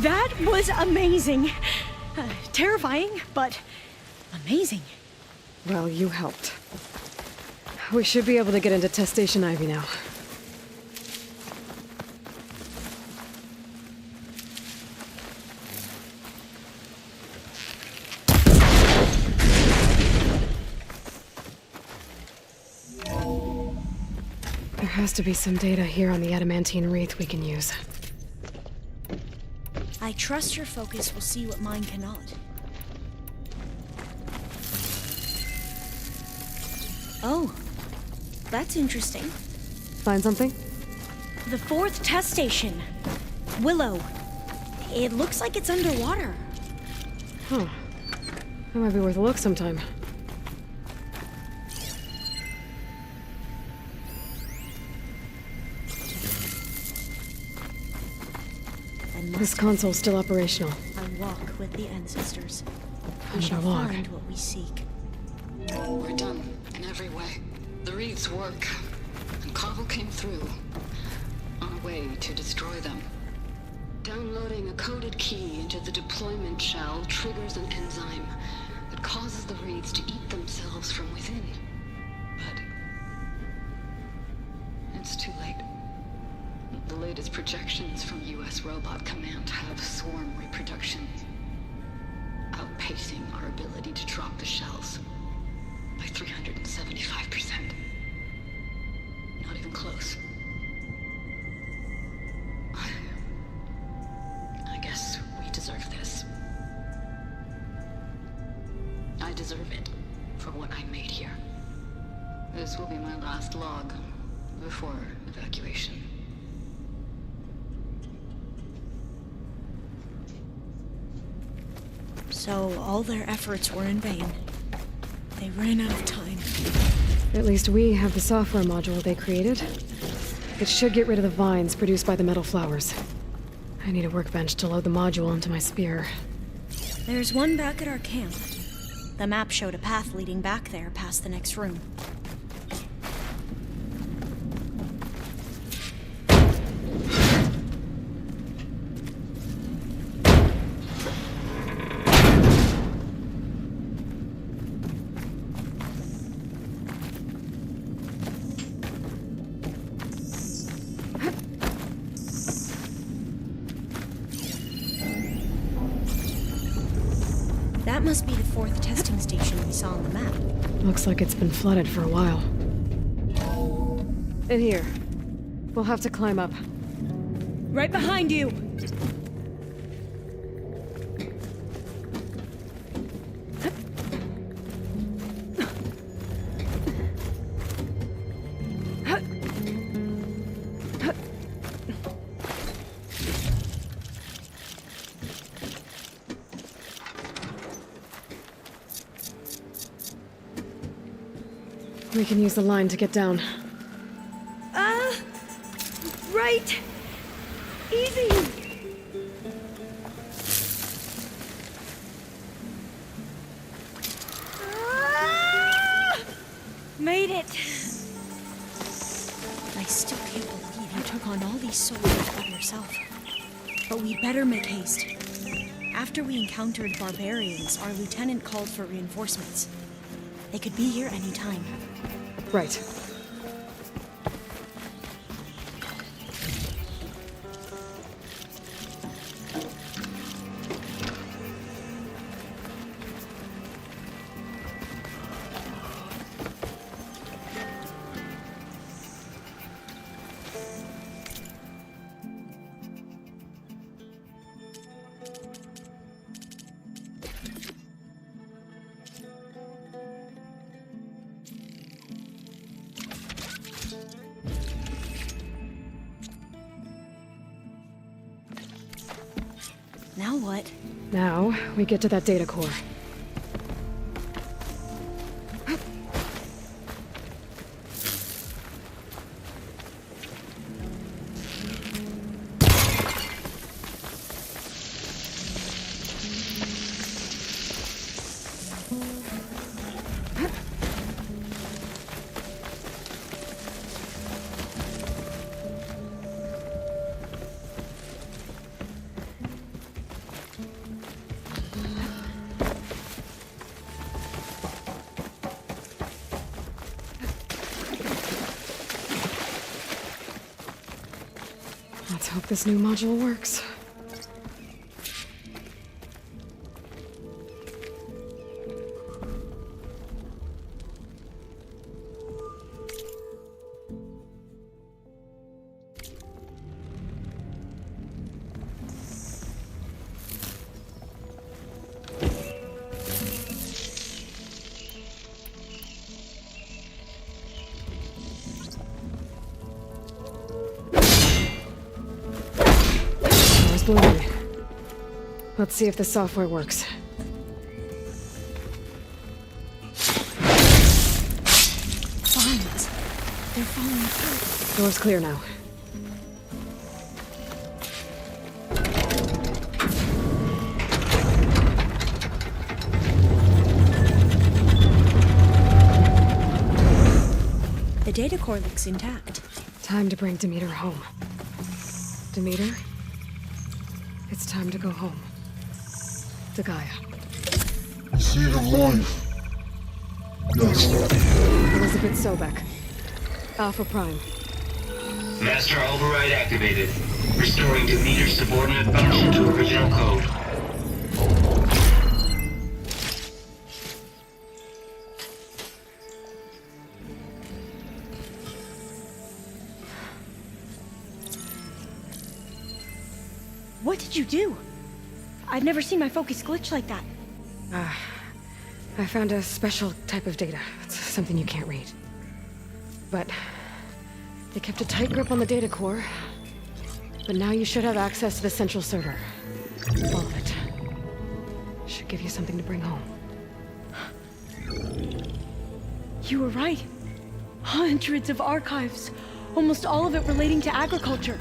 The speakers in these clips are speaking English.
That was amazing. Terrifying, but amazing. Well, you helped. We should be able to get into Test Station Ivy now. There has to be some data here on the adamantine wreath we can use. I trust your focus will see what mine cannot. Oh, that's interesting. Find something? The 4th test station. Willow. It looks like it's underwater. Huh. That might be worth a look sometime. This console's still operational. I walk with the ancestors. We And shall the log. find what we seek. We're done, in every way. The wreaths work, and Cobble came through, on a way to destroy them. Downloading a coded key into the deployment shell triggers an enzyme that causes the wreaths to eat themselves from within. But it's too late. The latest projections from U.S. Robot Command have swarm reproduction, outpacing our ability to drop the shells by 375%. Not even close. I guess we deserve this. I deserve it for what I made here. This will be my last log before evacuation. So all their efforts were in vain. They ran out of time. At least we have the software module they created. It should get rid of the vines produced by the metal flowers. I need a workbench to load the module into my spear. There's one back at our camp. The map showed a path leading back there past the next room. That must be the 4th testing station we saw on the map. Looks like it's been flooded for a while. In here. We'll have to climb up. Right behind you! We can use the line to get down. Right! Easy! Made it! I still can't believe you took on all these soldiers by yourself. But we'd better make haste. After we encountered barbarians, our lieutenant called for reinforcements. They could be here any time. Right. Now what? Now, we get to that data core. Hope this new module works. Blooming. Let's see if the software works. Vines. They're falling apart. Door's clear now. The data core looks intact. Time to bring Demeter home. Demeter? It's time to go home. To Gaia. Seed of life. Yes. Elizabeth Sobek. Alpha Prime. Master override activated. Restoring Demeter's subordinate function to original code. What did you do? I've never seen my focus glitch like that. I found a special type of data. It's something you can't read. But they kept a tight grip on the data core. But now you should have access to the central server. All of it. Should give you something to bring home. You were right. Hundreds of archives. Almost all of it relating to agriculture.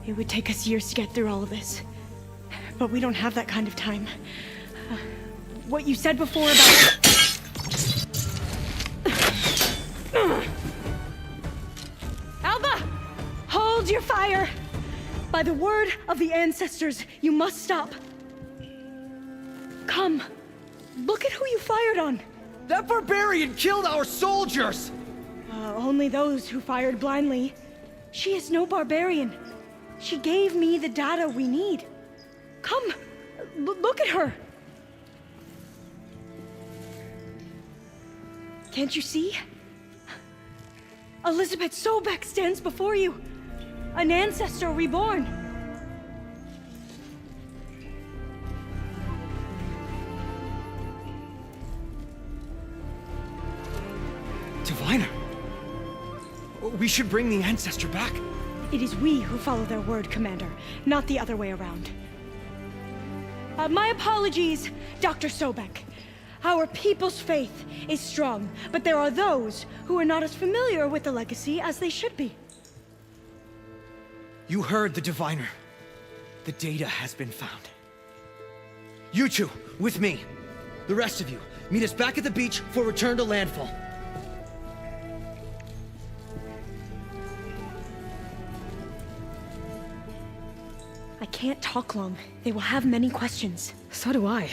It would take us years to get through all of this. But we don't have that kind of time. What you said before about... Alba! Hold your fire! By the word of the ancestors, you must stop. Come. Look at who you fired on. That barbarian killed our soldiers! Only those who fired blindly. She is no barbarian. She gave me the data we need. Come, look at her. Can't you see? Elizabeth Sobek stands before you. An ancestor reborn. Diviner! We should bring the ancestor back. It is we who follow their word, Commander, not the other way around. My apologies, Dr. Sobek. Our people's faith is strong, but there are those who are not as familiar with the legacy as they should be. You heard the diviner. The data has been found. You two, with me. The rest of you, meet us back at the beach for return to landfall. I can't talk long. They will have many questions. So do I.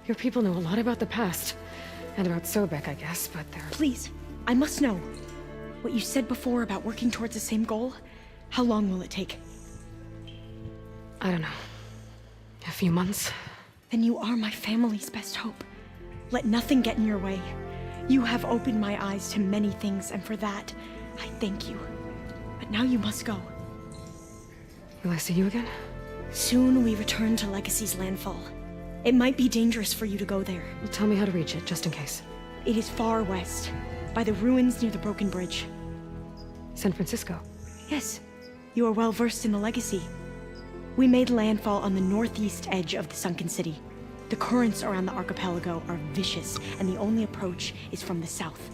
Your people know a lot about the past. And about Sobek, I guess, but they're... Please, I must know. What you said before about working towards the same goal, how long will it take? I don't know. A few months? Then you are my family's best hope. Let nothing get in your way. You have opened my eyes to many things, and for that, I thank you. But now you must go. Will I see you again? Soon we return to Legacy's landfall. It might be dangerous for you to go there. Well, tell me how to reach it, just in case. It is far west, by the ruins near the broken bridge. San Francisco? Yes, you are well versed in the Legacy. We made landfall on the northeast edge of the sunken city. The currents around the archipelago are vicious, and the only approach is from the south,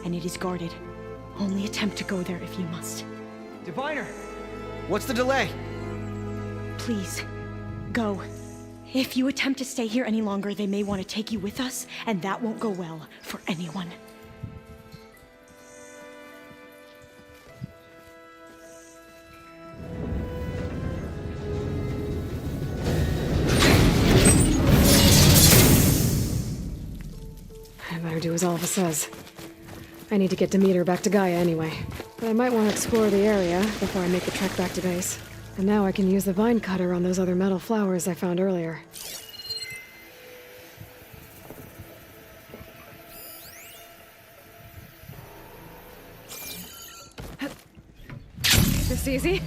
and it is guarded. Only attempt to go there if you must. Diviner! What's the delay? Please, go. If you attempt to stay here any longer, they may want to take you with us, and that won't go well for anyone. I better do as Alva says. I need to get Demeter back to Gaia anyway. But I might want to explore the area before I make the trek back to base. And now I can use the vine cutter on those other metal flowers I found earlier. This easy?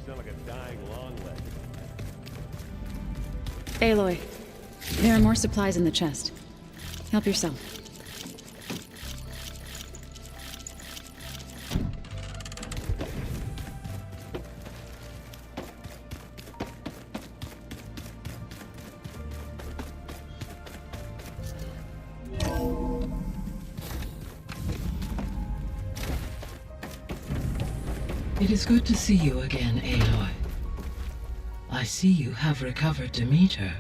Sound like a dying long leg. Aloy, there are more supplies in the chest. Help yourself. It is good to see you again, Aloy. I see you have recovered Demeter.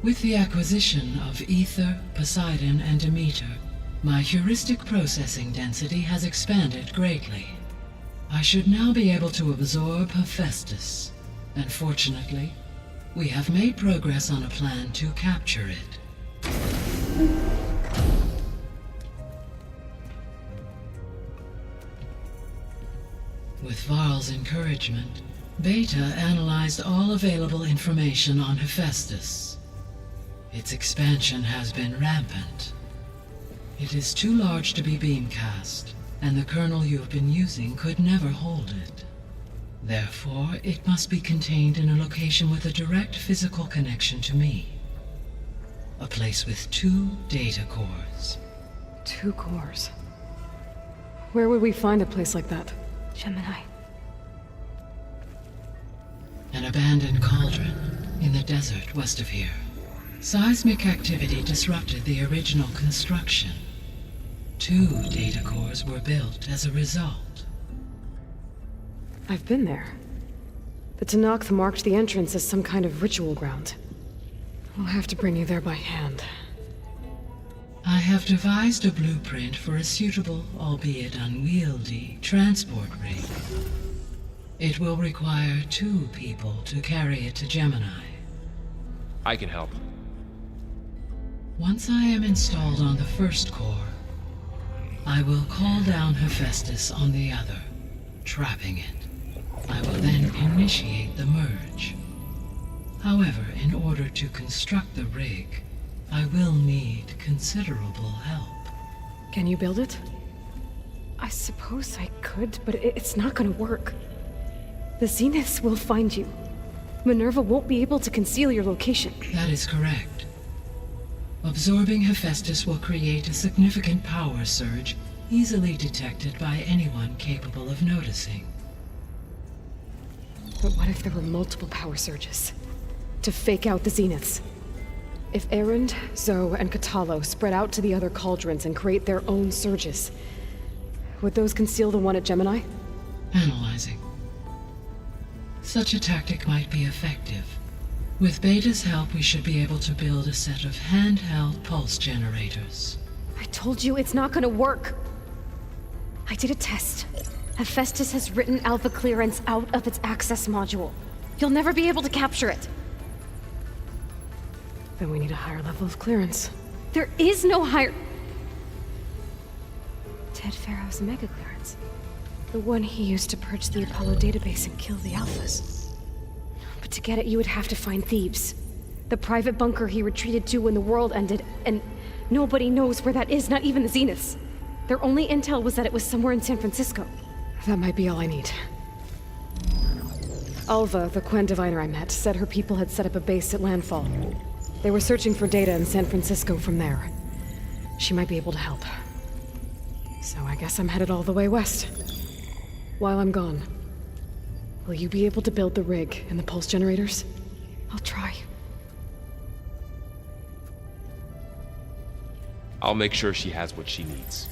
With the acquisition of Ether, Poseidon, and Demeter, my heuristic processing density has expanded greatly. I should now be able to absorb Hephaestus, and fortunately, we have made progress on a plan to capture it. With Varl's encouragement, Beta analyzed all available information on Hephaestus. Its expansion has been rampant. It is too large to be beamcast, and the kernel you have been using could never hold it. Therefore, it must be contained in a location with a direct physical connection to me. A place with 2 data cores. 2 cores. Where would we find a place like that? Gemini. An abandoned cauldron in the desert west of here. Seismic activity disrupted the original construction. 2 data cores were built as a result. I've been there. The Tenakth marked the entrance as some kind of ritual ground. We'll have to bring you there by hand. I have devised a blueprint for a suitable, albeit unwieldy, transport rig. It will require 2 people to carry it to Gemini. I can help. Once I am installed on the first core, I will call down Hephaestus on the other, trapping it. I will then initiate the merge. However, in order to construct the rig, I will need considerable help. Can you build it? I suppose I could, but it's not gonna work. The Zeniths will find you. Minerva won't be able to conceal your location. That is correct. Absorbing Hephaestus will create a significant power surge, easily detected by anyone capable of noticing. But what if there were multiple power surges? To fake out the Zeniths? If Erend, Zoe, and Katalo spread out to the other cauldrons and create their own surges, would those conceal the one at Gemini? Analyzing. Such a tactic might be effective. With Beta's help, we should be able to build a set of handheld pulse generators. I told you it's not gonna work. I did a test. Hephaestus has written Alpha clearance out of its access module. You'll never be able to capture it. Then we need a higher level of clearance. There is no higher... Ted Pharaoh's mega clearance. The one he used to purge the Apollo database and kill the Alphas. But to get it, you would have to find Thebes. The private bunker he retreated to when the world ended, and nobody knows where that is, not even the Zeniths. Their only intel was that it was somewhere in San Francisco. That might be all I need. Alva, the Quen diviner I met, said her people had set up a base at landfall. They were searching for data in San Francisco from there. She might be able to help. So I guess I'm headed all the way west. While I'm gone, will you be able to build the rig and the pulse generators? I'll try. I'll make sure she has what she needs.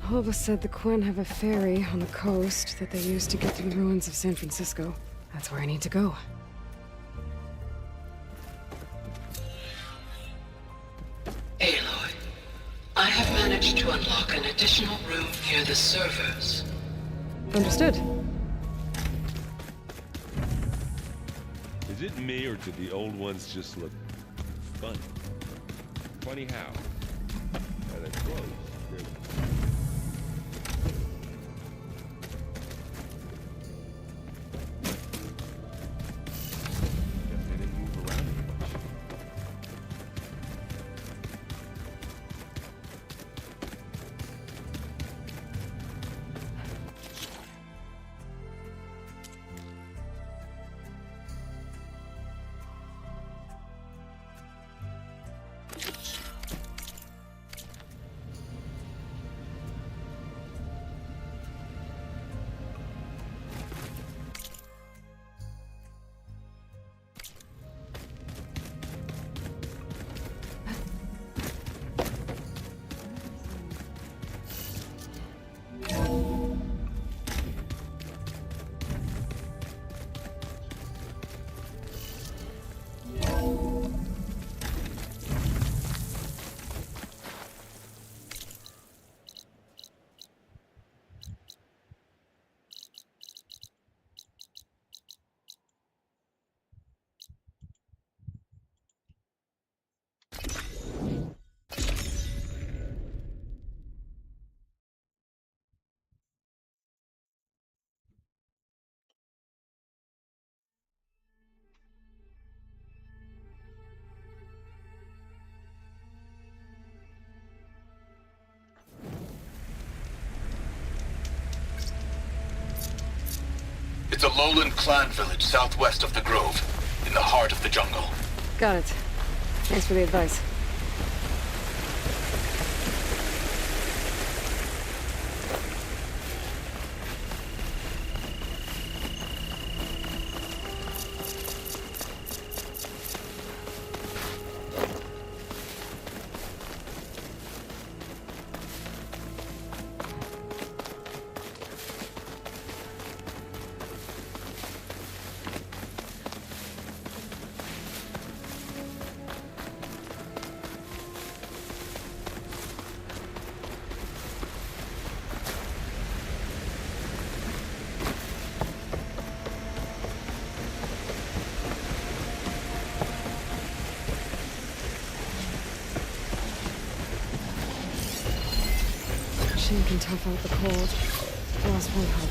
Alva said the Quen have a ferry on the coast that they use to get to the ruins of San Francisco. That's where I need to go. Aloy, I have managed to unlock an additional room near the servers. Understood. Is it me, or do the old ones just look funny? Funny how? By their clothes. They're... Guess they didn't move around as much. It's a lowland clan village southwest of the Grove, in the heart of the jungle. Got it. Thanks for the advice. Machine can tough out the cold. Loss won't help.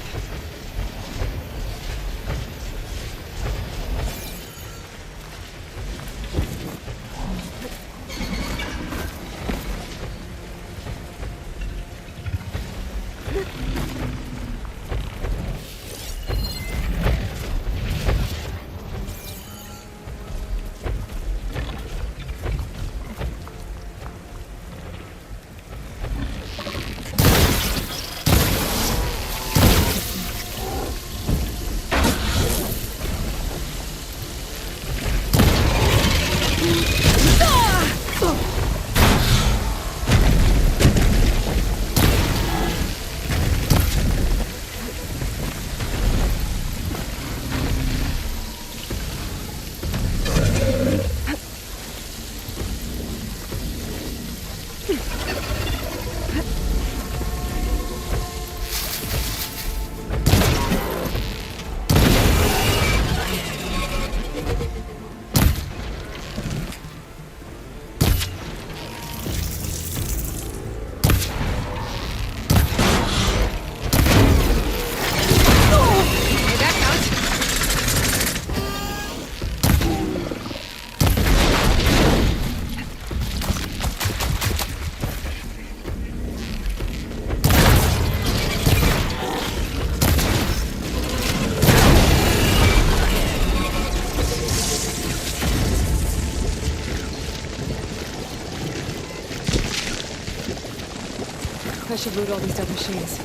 I should loot all these dead machines.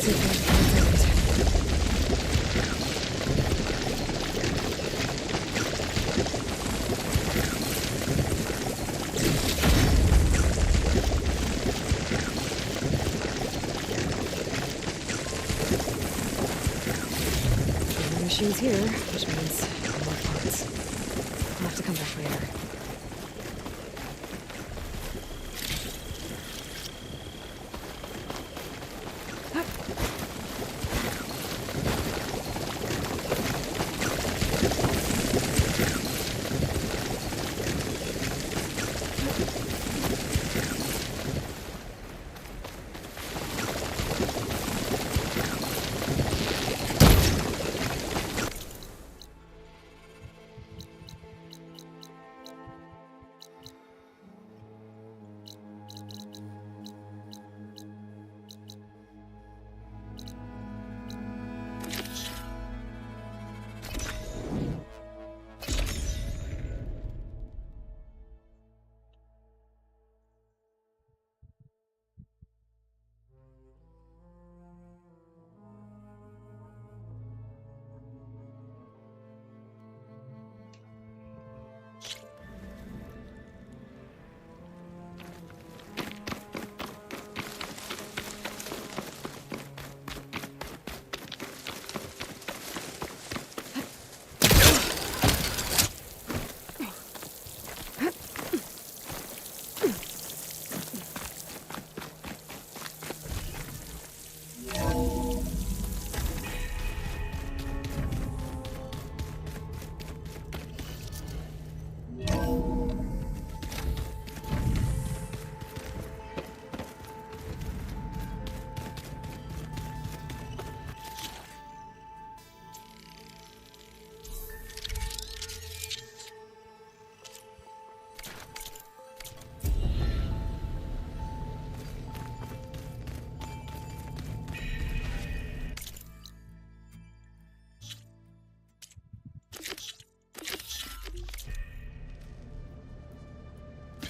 See if there's translators. No machines here, which means more parts. I'll have to come back later.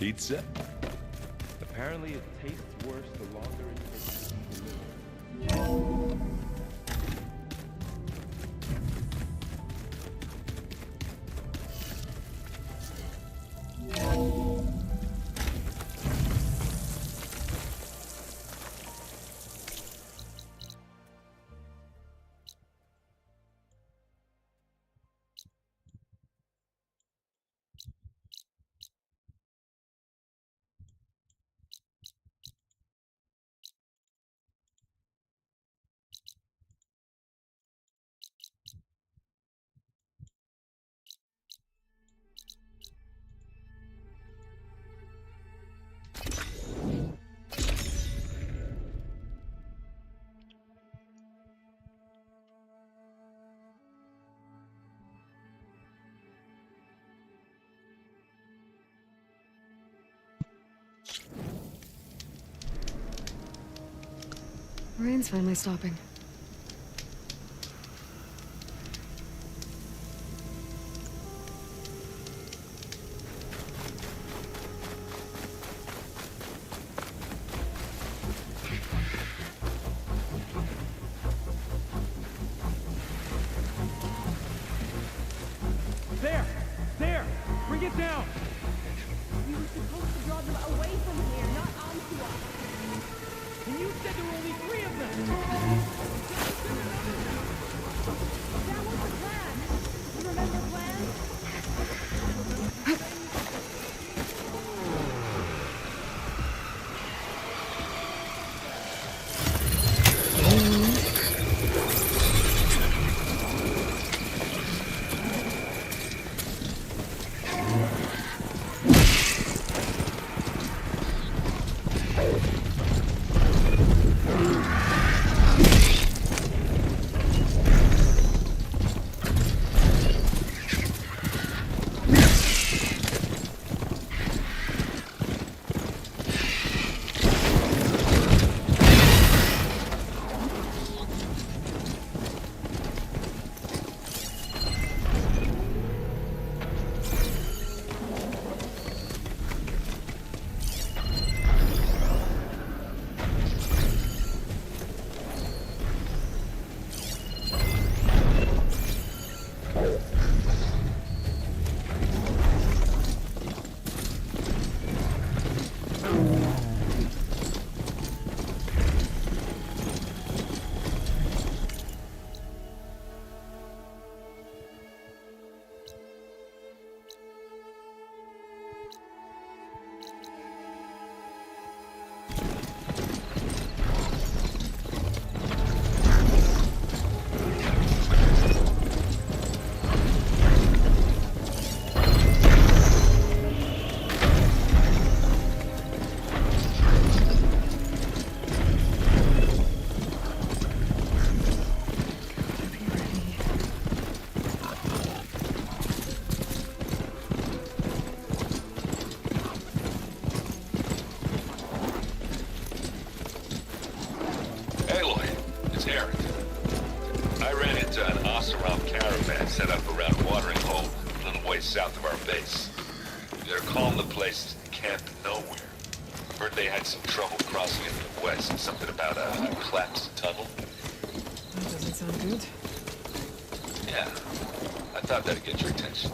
Pizza? Apparently it tastes worse the longer it takes to be delivered. Rain's finally stopping. There! There! Bring it down! We were supposed to draw them away from here, not onto us. And you said there were only 3 of them! That was the plan. You remember plan? Set up around a watering hole a little ways south of our base. They're calling the place Camp Nowhere. Heard they had some trouble crossing into the west. Something about a collapsed tunnel. That doesn't sound good. Yeah. I thought that'd get your attention.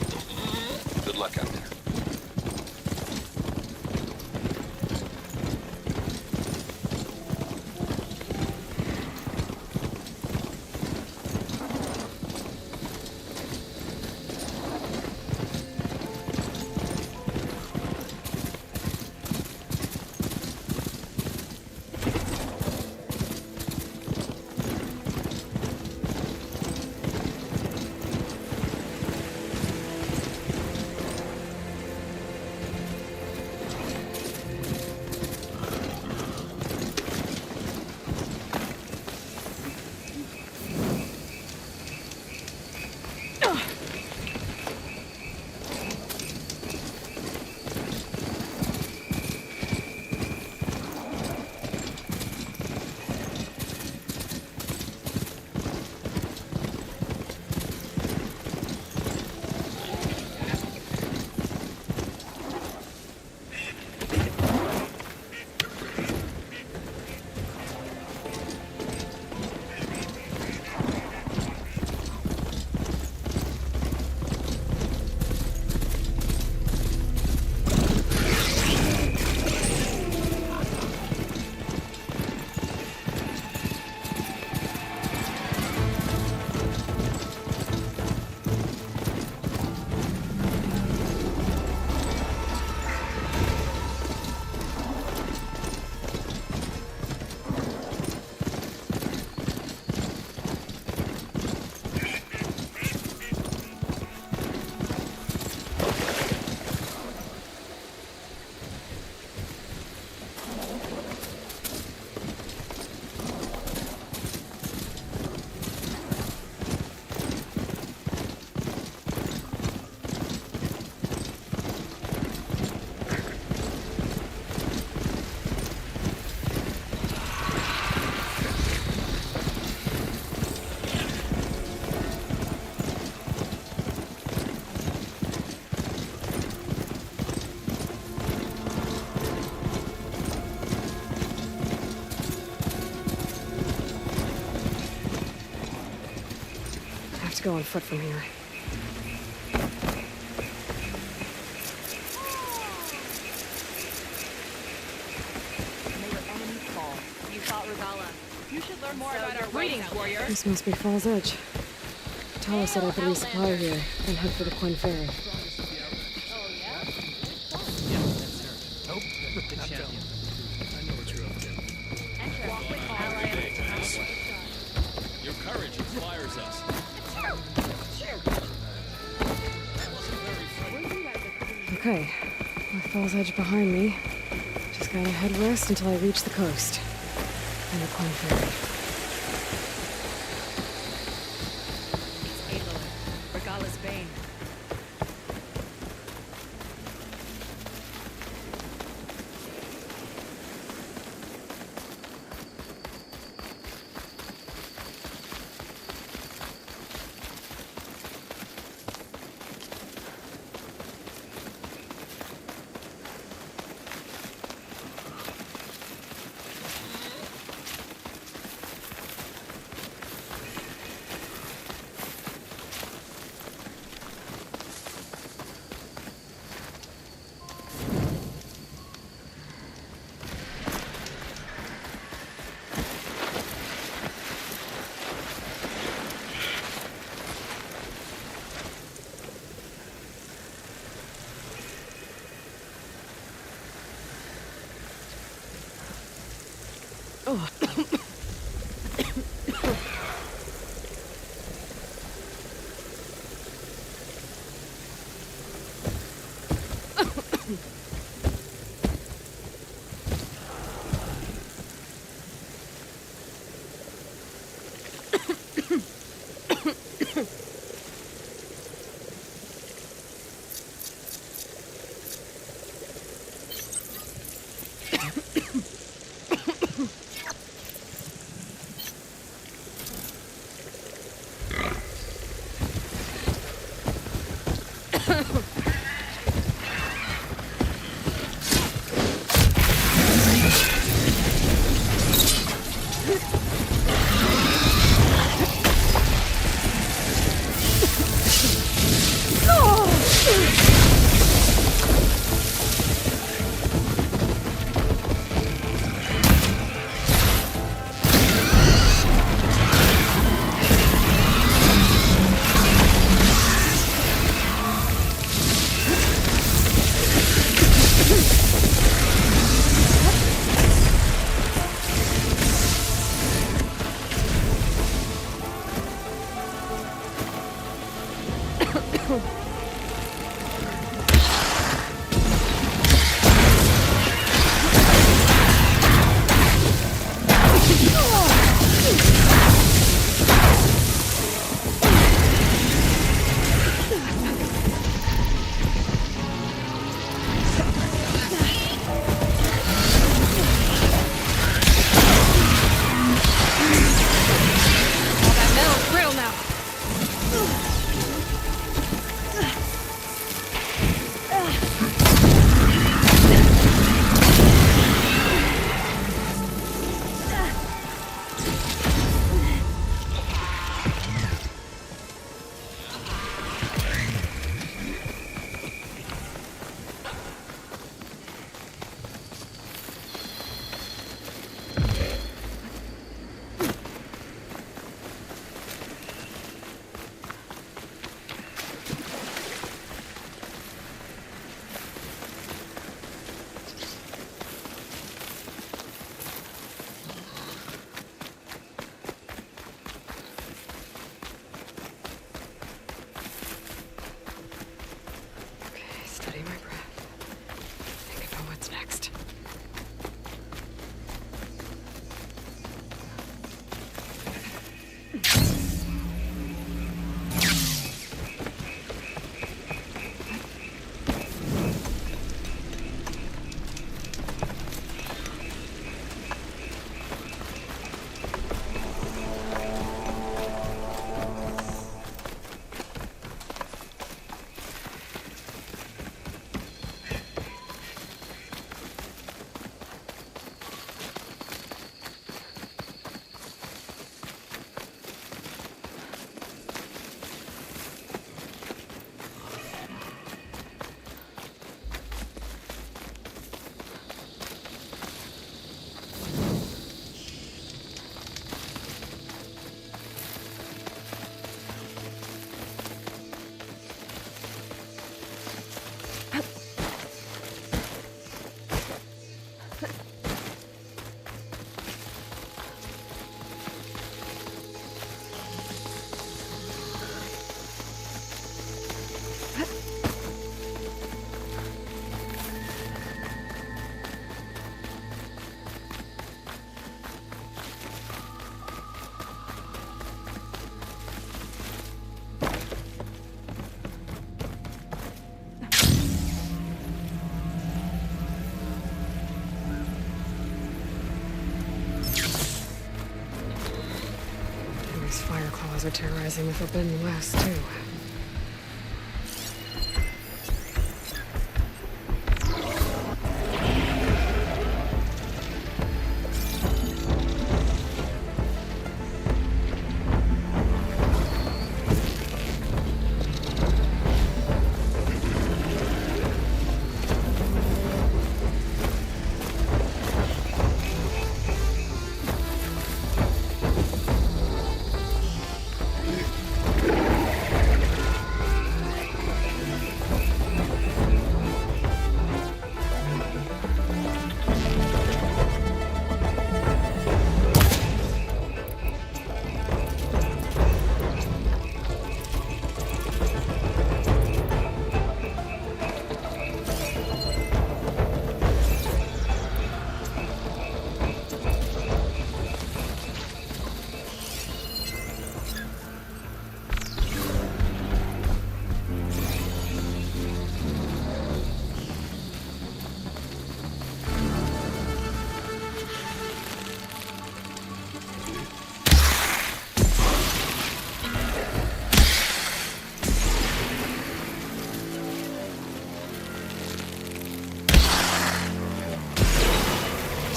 Good luck out there. have to go on foot from here. May your enemies fall. You fought Regala. You should learn more about our greetings, warrior. This must be Falls Edge. Tala said I could resupply here, then head for the Quinn Ferry. Your courage inspires us. Okay, with Falls Edge behind me, just gotta head west until I reach the coast. And the Quinn Ferry. It's Aloy, Regala's bane. Oh. are terrorizing the Forbidden West, too.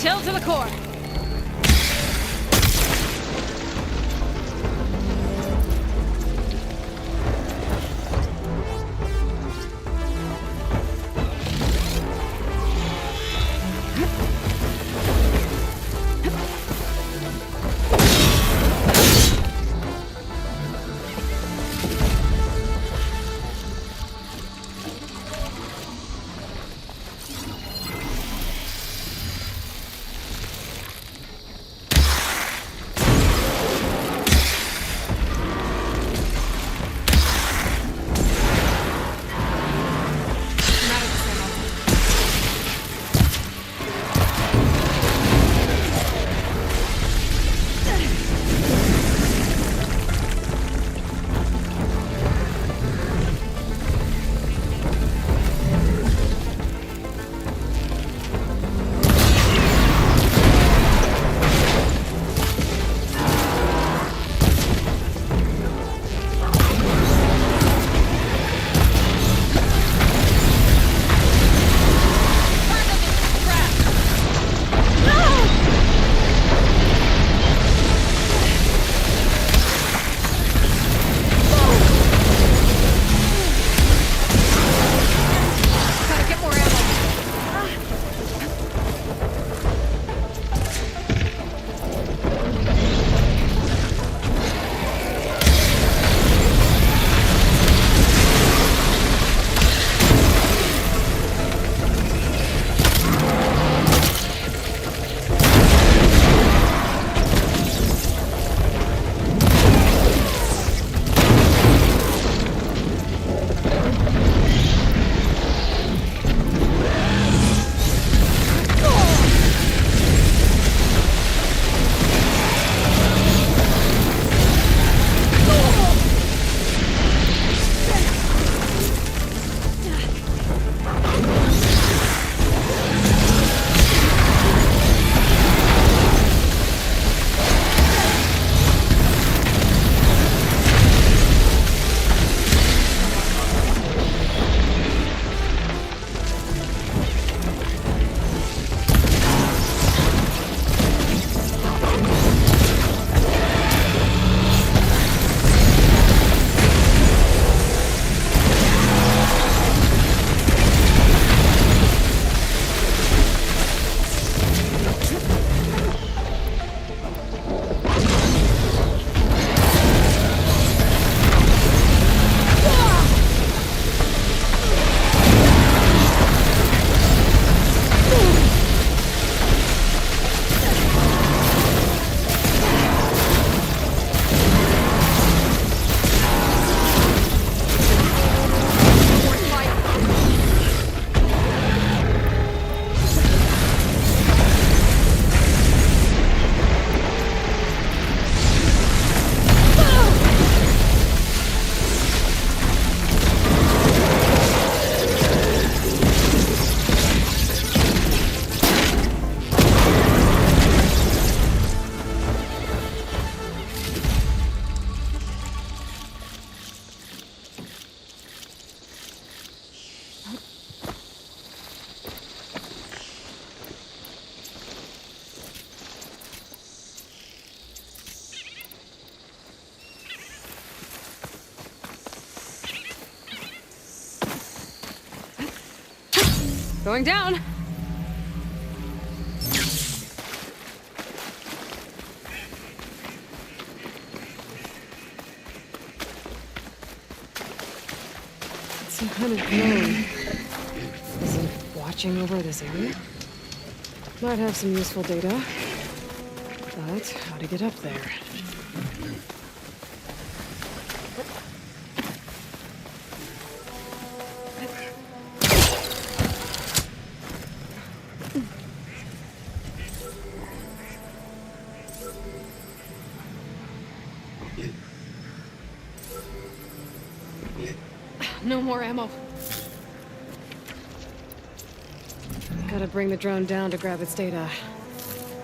Chill to the core. Going down. Some kind of drone. Is it watching over this area? Might have some useful data. But how to get up there? No more ammo. Gotta bring the drone down to grab its data.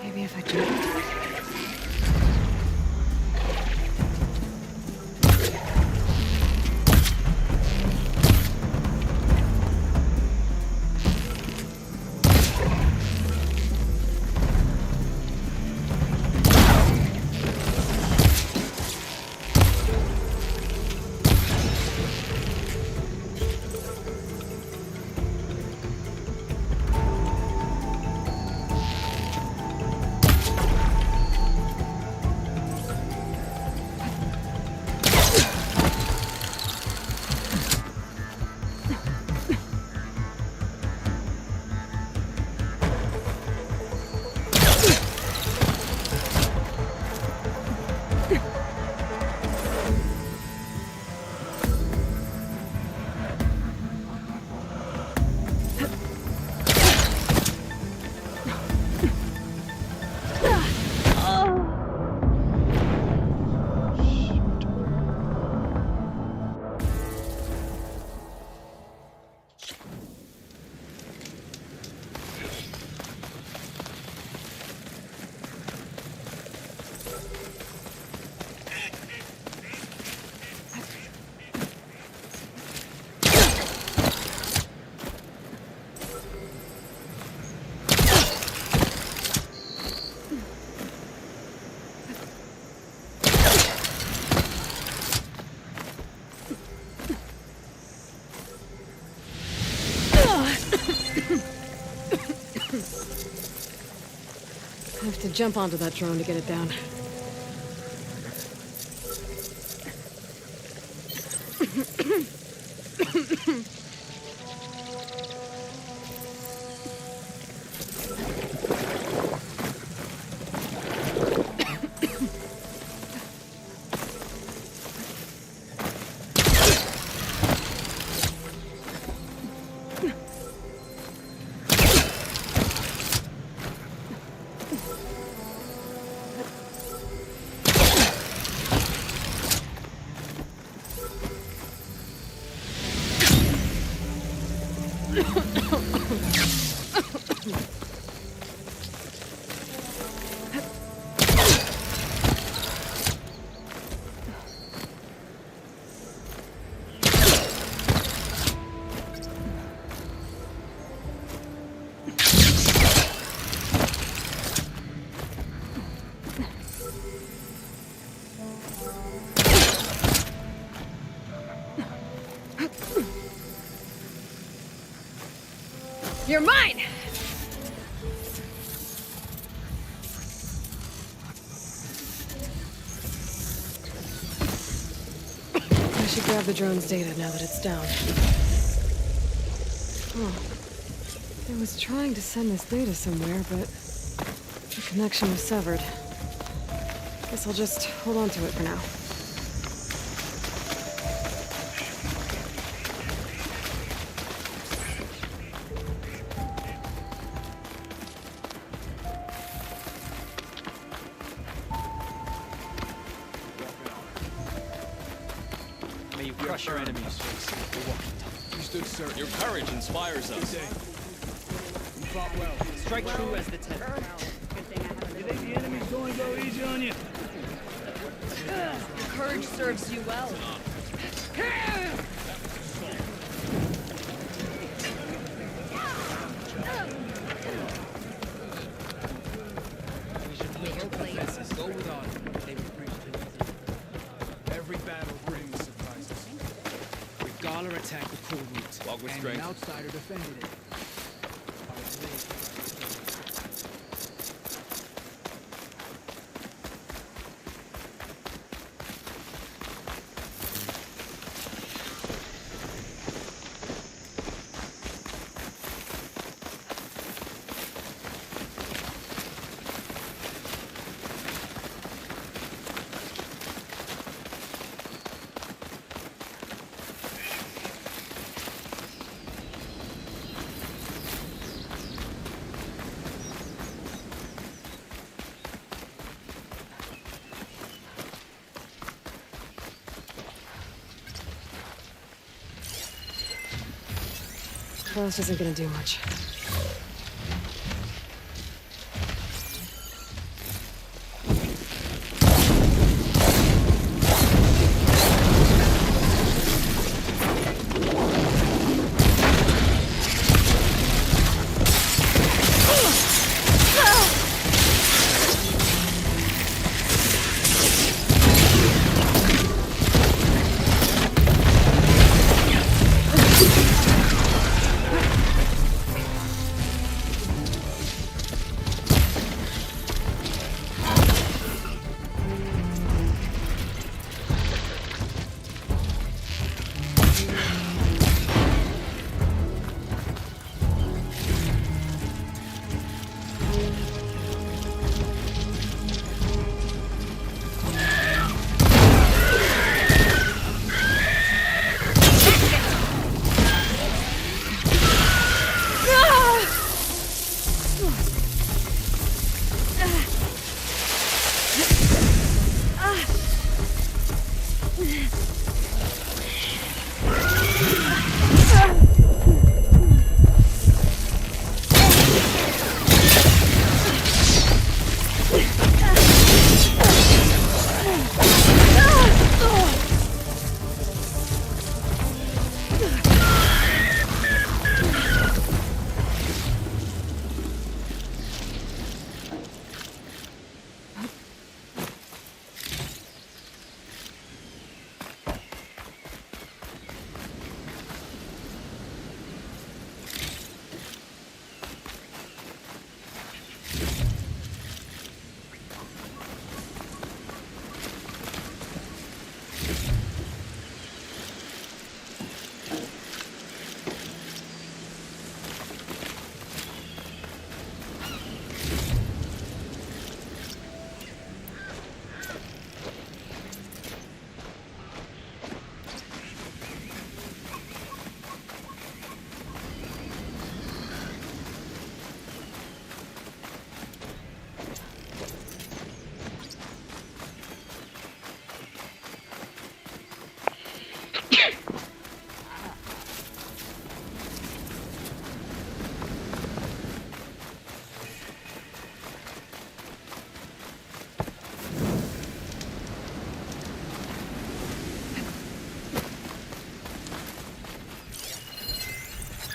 Maybe if I jump. I have to jump onto that drone to get it down. You're mine! I should grab the drone's data now that it's down. Oh. It was trying to send this data somewhere, but the connection was severed. Guess I'll just hold on to it for now. May you crush your enemies. You stood, sir. Your courage inspires us. You fought well. Strike true as the tenth. You think the enemy's going to go easy on you? Your courage serves you well. We should live our places. Go with honor. They will preach to you. Every battle brings surprises. The Gala attacked the coal route, Walk with and strength. an outsider defended it. Frost isn't gonna do much.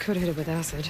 Could hit it with acid.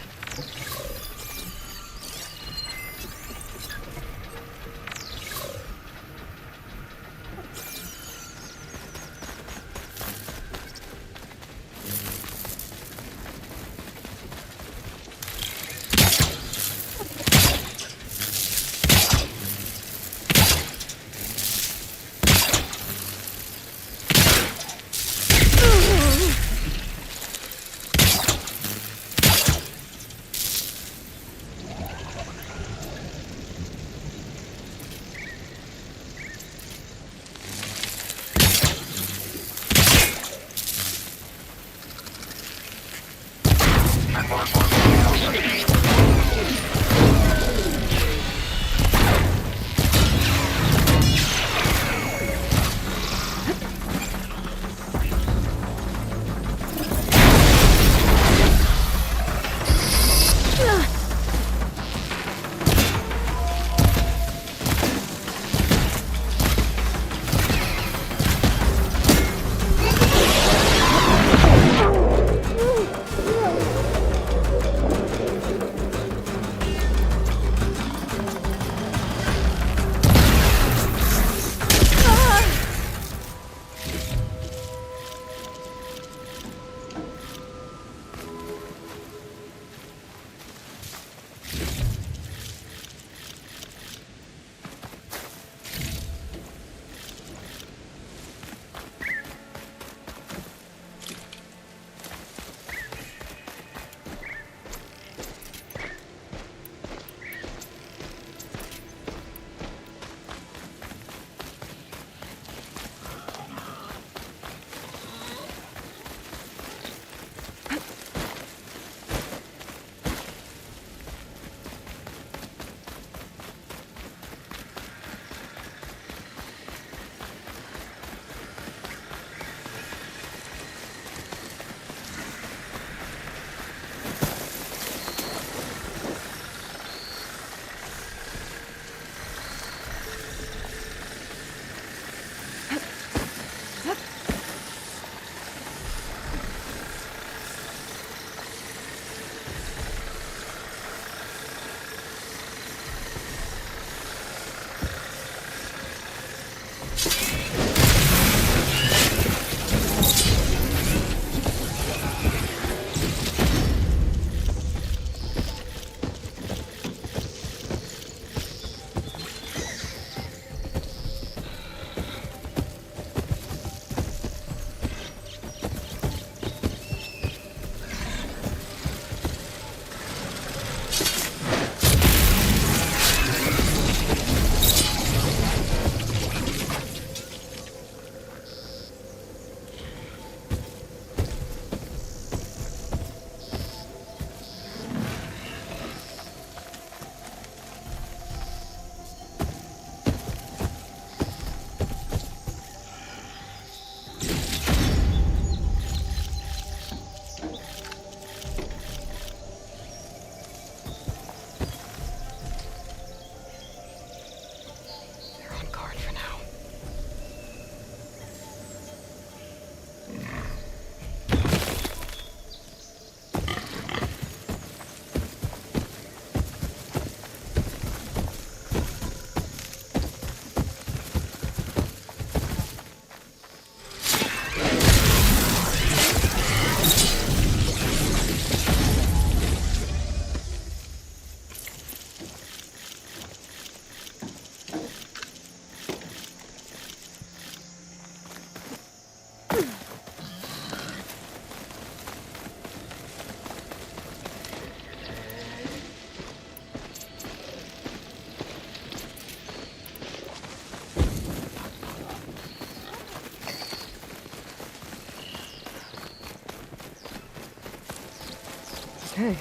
Okay.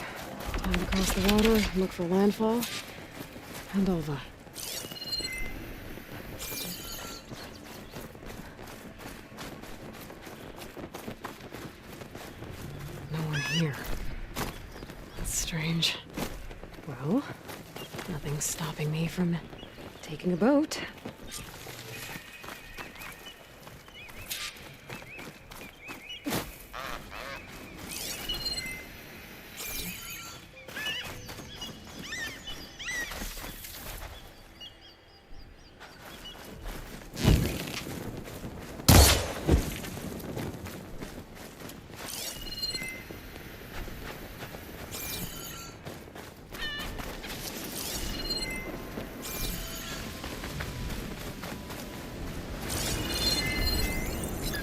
Time to cross the water, look for landfall, and Alva. No one here. That's strange. Well, nothing's stopping me from taking a boat.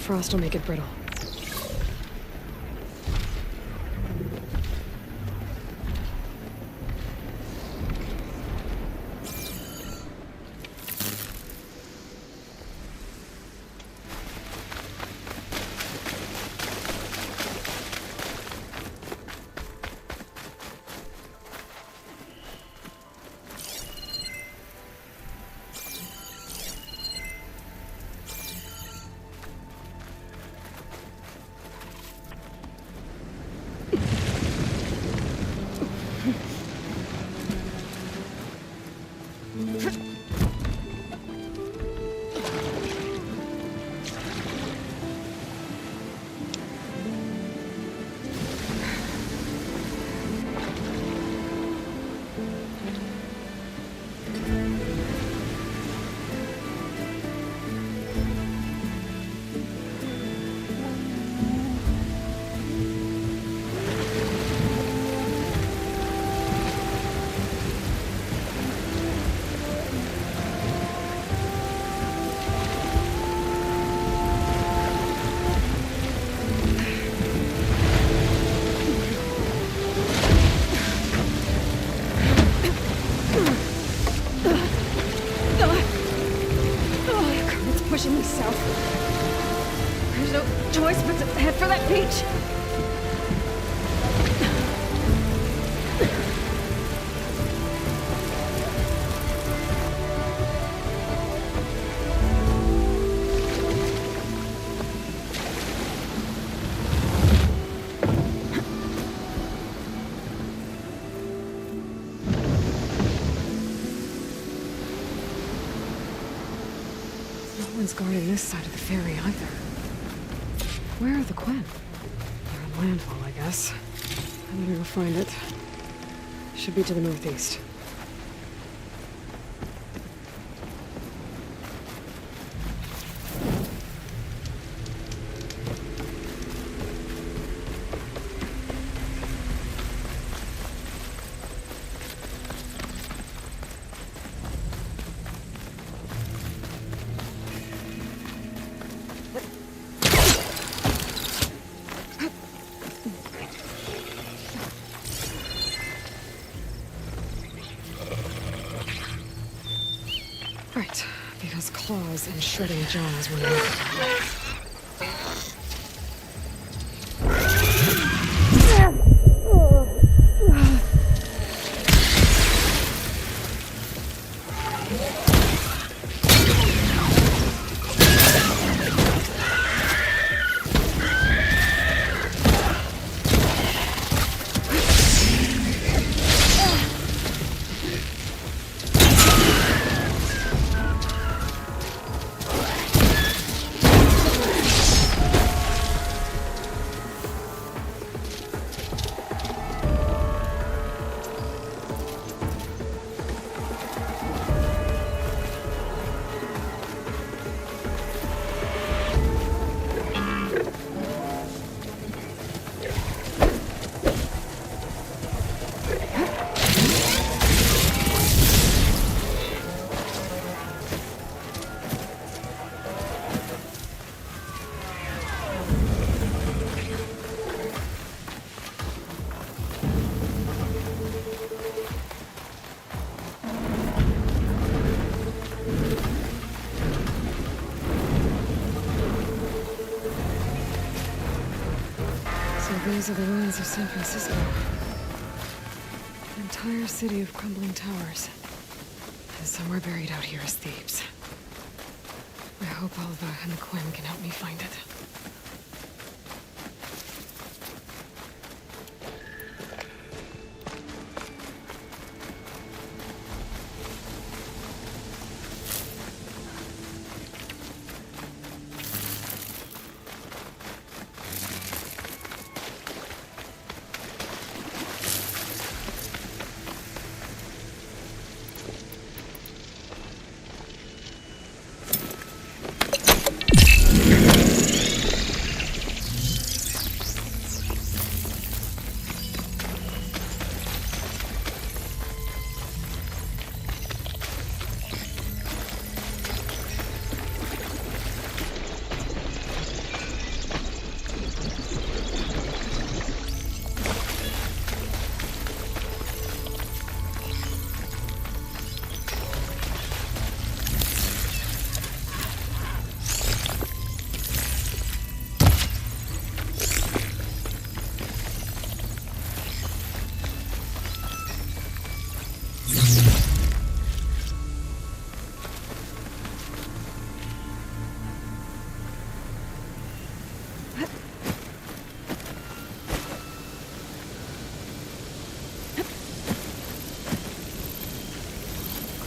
Frost will make it brittle. Pushing me south. There's no choice but to head for that beach. No one's guarding this side of the ferry either. Where are the Quen? They're on landfall, I guess. I better go find it. Should be to the northeast. Right, because claws and shredding jaws were not. So these are the ruins of San Francisco. entire city of crumbling towers. And somewhere buried out here is Thebes. I hope Alva and the Quinn can help me find it.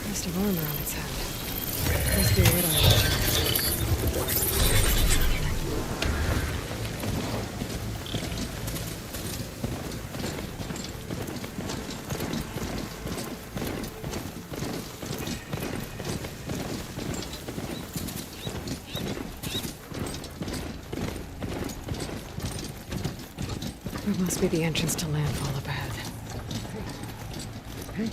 Crest of armor on its head. Must be a red armor. It must be the entrance to landfall up ahead. Hey.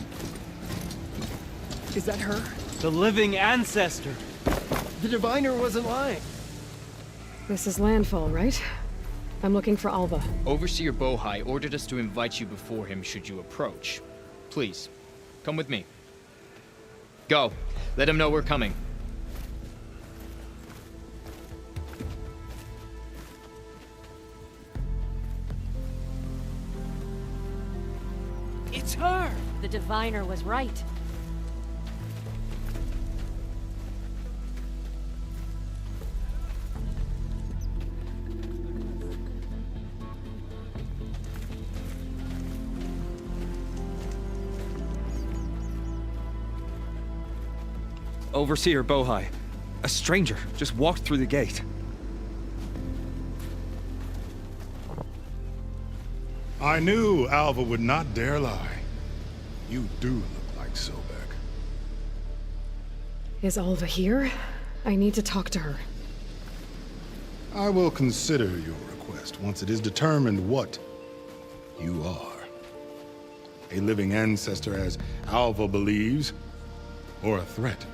Is that her? The living ancestor. The diviner wasn't lying. This is landfall, right? I'm looking for Alva. Overseer Bohai ordered us to invite you before him should you approach. Please, come with me. Go. Let him know we're coming. It's her! The diviner was right. Overseer Bohai. A stranger just walked through the gate. I knew Alva would not dare lie. You do look like Sobek. Is Alva here? I need to talk to her. I will consider your request once it is determined what you are. A living ancestor, as Alva believes, or a threat,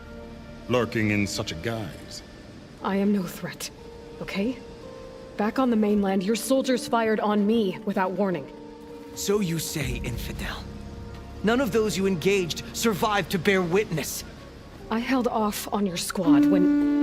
lurking in such a guise. I am no threat, okay? Back on the mainland, your soldiers fired on me without warning. So you say, infidel. None of those you engaged survived to bear witness. I held off on your squad when...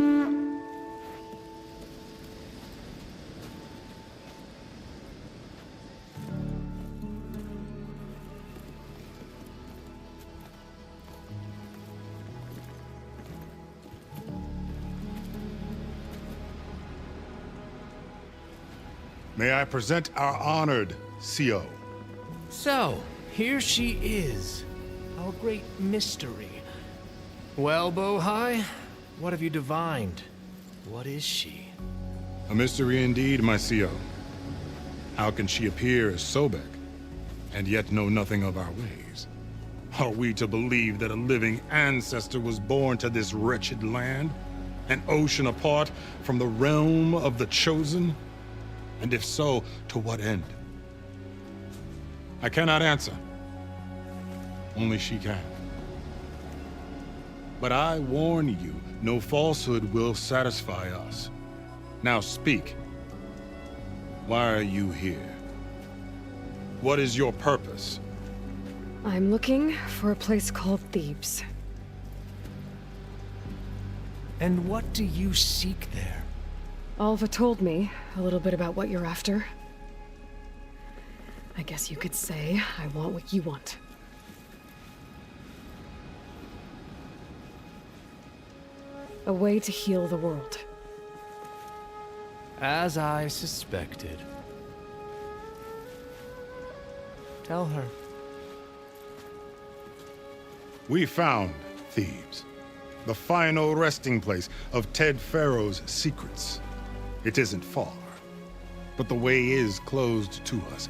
May I present our honored CO. So, here she is. Our great mystery. Well, Bohai, what have you divined? What is she? A mystery indeed, my CO. How can she appear as Sobek, and yet know nothing of our ways? Are we to believe that a living ancestor was born to this wretched land? An ocean apart from the realm of the Chosen? And if so, to what end? I cannot answer. Only she can. But I warn you, no falsehood will satisfy us. Now speak. Why are you here? What is your purpose? I'm looking for a place called Thebes. And what do you seek there? Alva told me a little bit about what you're after. I guess you could say I want what you want. A way to heal the world. As I suspected. Tell her. We found Thebes, the final resting place of Ted Pharaoh's secrets. It isn't far, but the way is closed to us.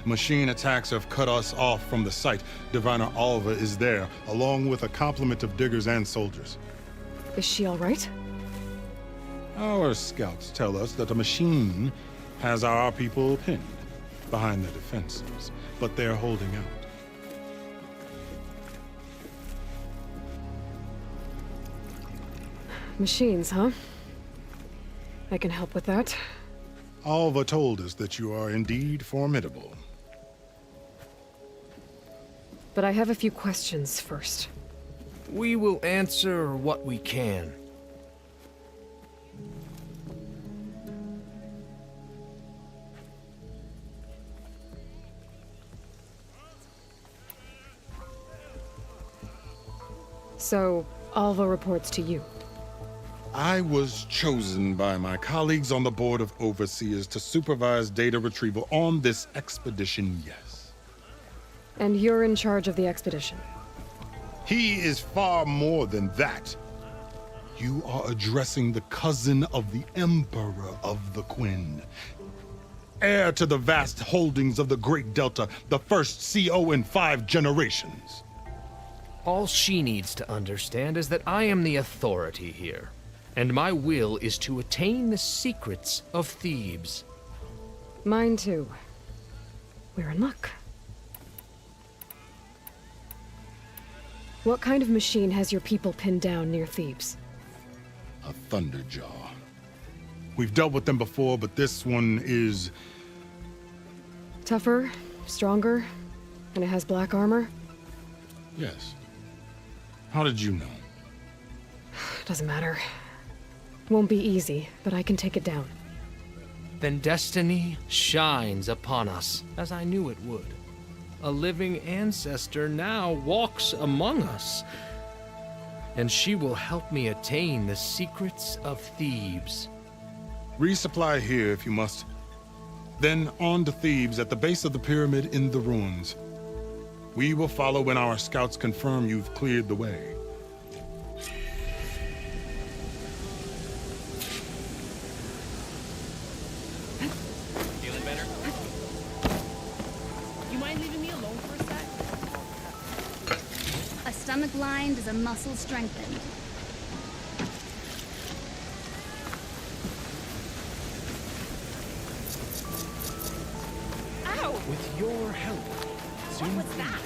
Machine attacks have cut us off from the site. Diviner Alva is there, along with a complement of diggers and soldiers. Is she all right? Our scouts tell us that a machine has our people pinned behind their defenses, but they're holding out. Machines, huh? I can help with that. Alva told us that you are indeed formidable. But I have a few questions first. We will answer what we can. So, Alva reports to you. I was chosen by my colleagues on the Board of Overseers to supervise data retrieval on this expedition, yes. And you're in charge of the expedition? He is far more than that. You are addressing the cousin of the Emperor of the Quinn. Heir to the vast holdings of the Great Delta, the first CO in 5 generations. All she needs to understand is that I am the authority here, and my will is to attain the secrets of Thebes. Mine too. We're in luck. What kind of machine has your people pinned down near Thebes? A Thunderjaw. We've dealt with them before, but this one is... Tougher, stronger, and it has black armor? Yes. How did you know? Doesn't matter. Won't be easy, but I can take it down. Then destiny shines upon us, as I knew it would. A living ancestor now walks among us, and she will help me attain the secrets of Thebes. Resupply here if you must. Then on to Thebes at the base of the pyramid in the ruins. We will follow when our scouts confirm you've cleared the way. Feeling better? You mind leaving me alone for a sec? A stomach lined is a muscle strengthened. Ow! With your help, soon What's that?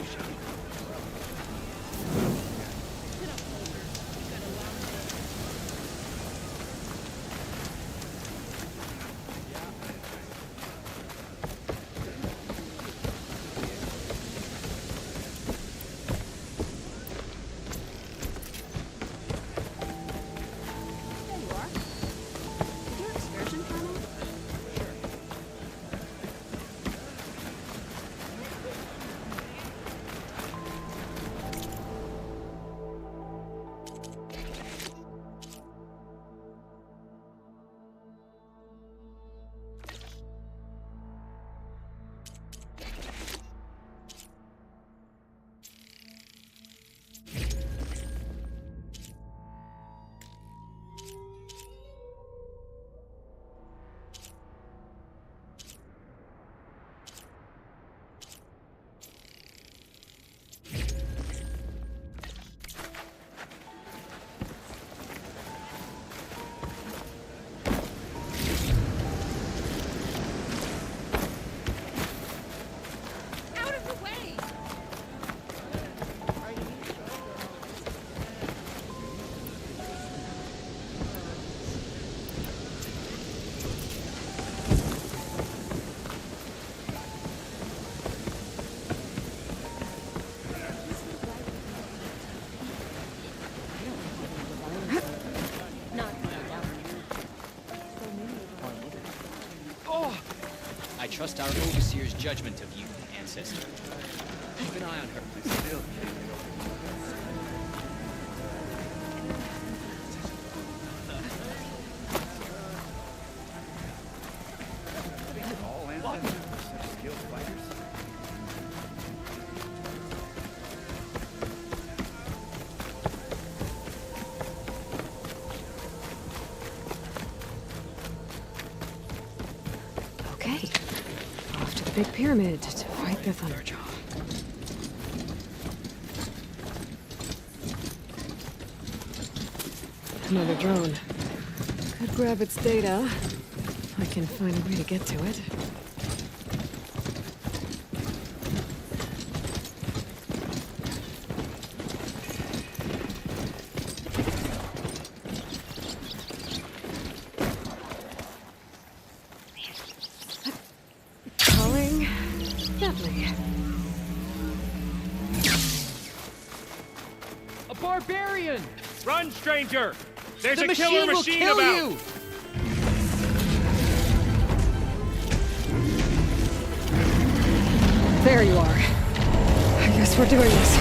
There you are. Did your excursion plan out? Out of the way! I trust our overseer's judgment of you, ancestor. Keep an eye on her. Okay. Off to the big pyramid to fight the Thunderjaw. Another drone. Could grab its data. I can find a way to get to it. Calling gently. A barbarian! Run, stranger! There's The a killer machine will machine kill about! you! There you are. I guess we're doing this.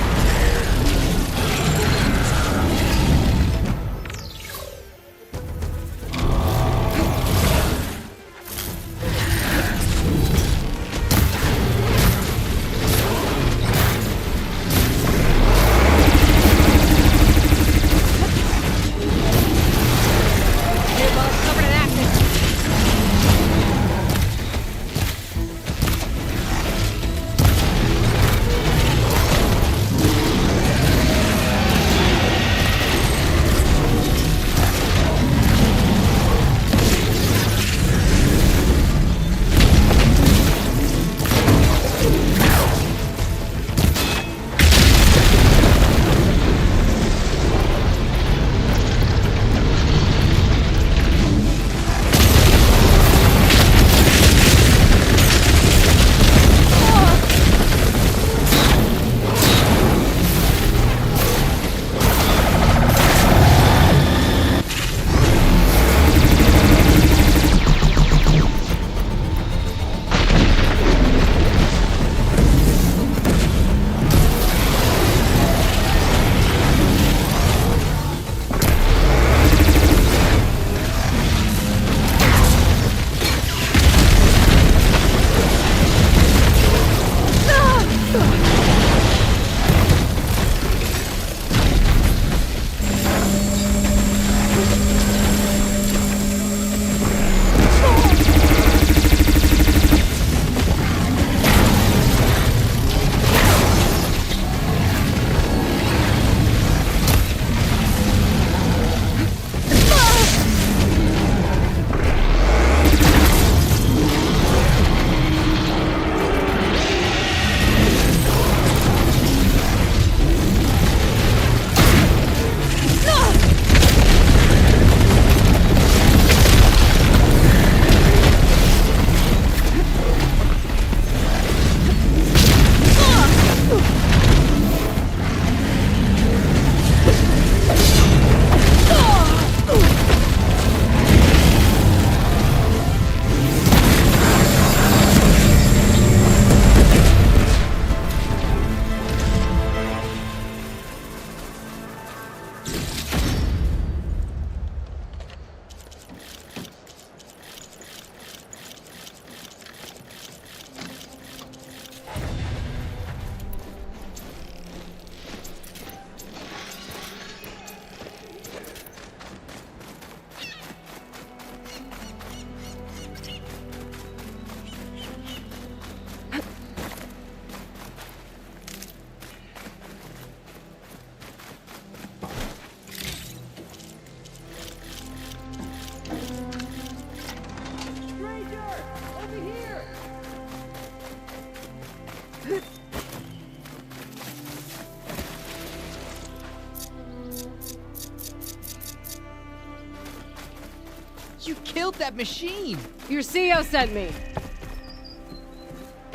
You killed that machine! Your CEO sent me.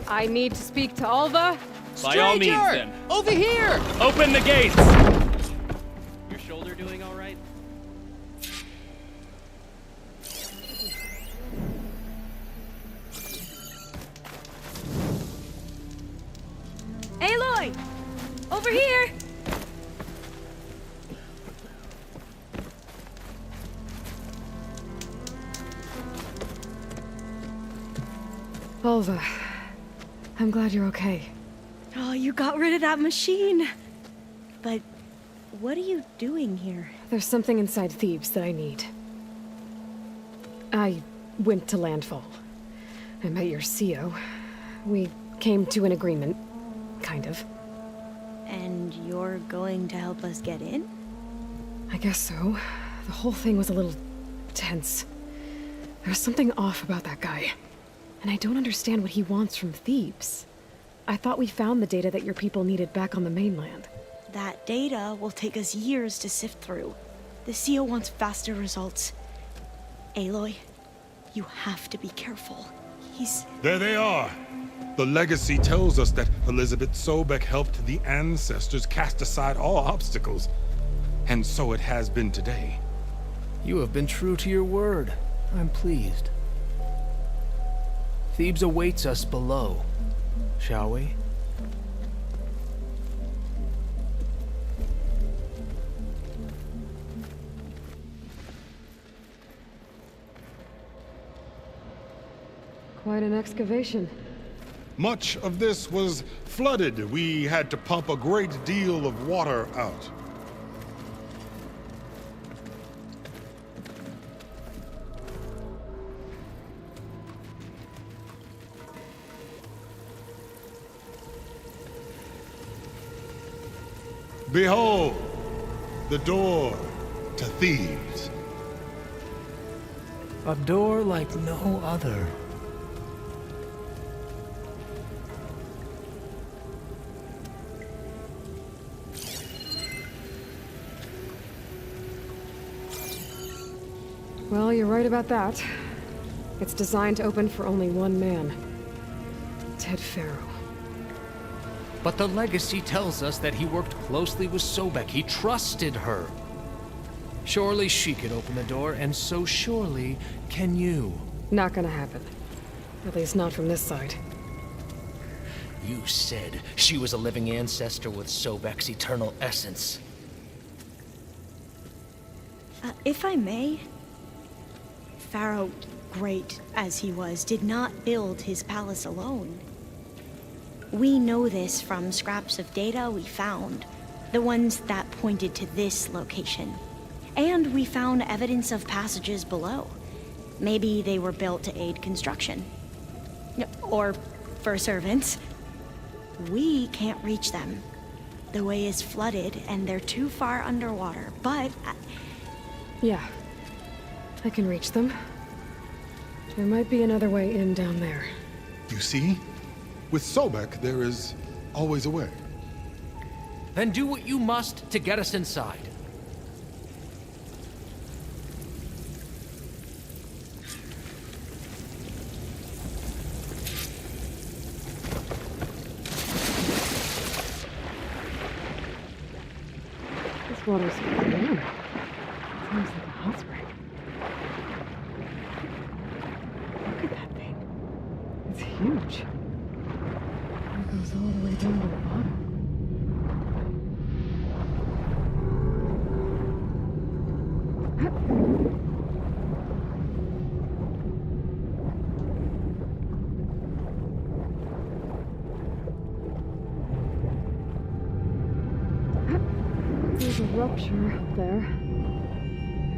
I need to speak to Alva. By all means, then. Over here! Open the gates! Your shoulder doing all right? Aloy! Over here! Alva, I'm glad you're okay. Oh, you got rid of that machine. But what are you doing here? There's something inside Thebes that I need. I went to landfall. I met your CO. We came to an agreement, kind of. And you're going to help us get in? I guess so. The whole thing was a little tense. There was something off about that guy. And I don't understand what he wants from Thebes. I thought we found the data that your people needed back on the mainland. That data will take us years to sift through. The CO wants faster results. Aloy, you have to be careful. There they are! The legacy tells us that Elizabeth Sobek helped the ancestors cast aside all obstacles. And so it has been today. You have been true to your word. I'm pleased. Thebes awaits us below. Shall we? Quite an excavation. Much of this was flooded. We had to pump a great deal of water out. Behold, the door to Thebes. A door like no other. Well, you're right about that. It's designed to open for only one man. Ted Faro. But the legacy tells us that he worked closely with Sobek. He trusted her. Surely she could open the door, and so surely can you. Not gonna happen. At least not from this side. You said she was a living ancestor with Sobek's eternal essence. If I may, Pharaoh, great as he was, did not build his palace alone. We know this from scraps of data we found, the ones that pointed to this location. And we found evidence of passages below. Maybe they were built to aid construction. Or for servants. We can't reach them. The way is flooded and they're too far underwater, but... Yeah. I can reach them. There might be another way in down there. You see? With Sobek, there is always a way. Then do what you must to get us inside. This water's warm. Seems like a hot spring. Look at that thing. It's huge. It goes all the way down to the bottom. There's a rupture up there.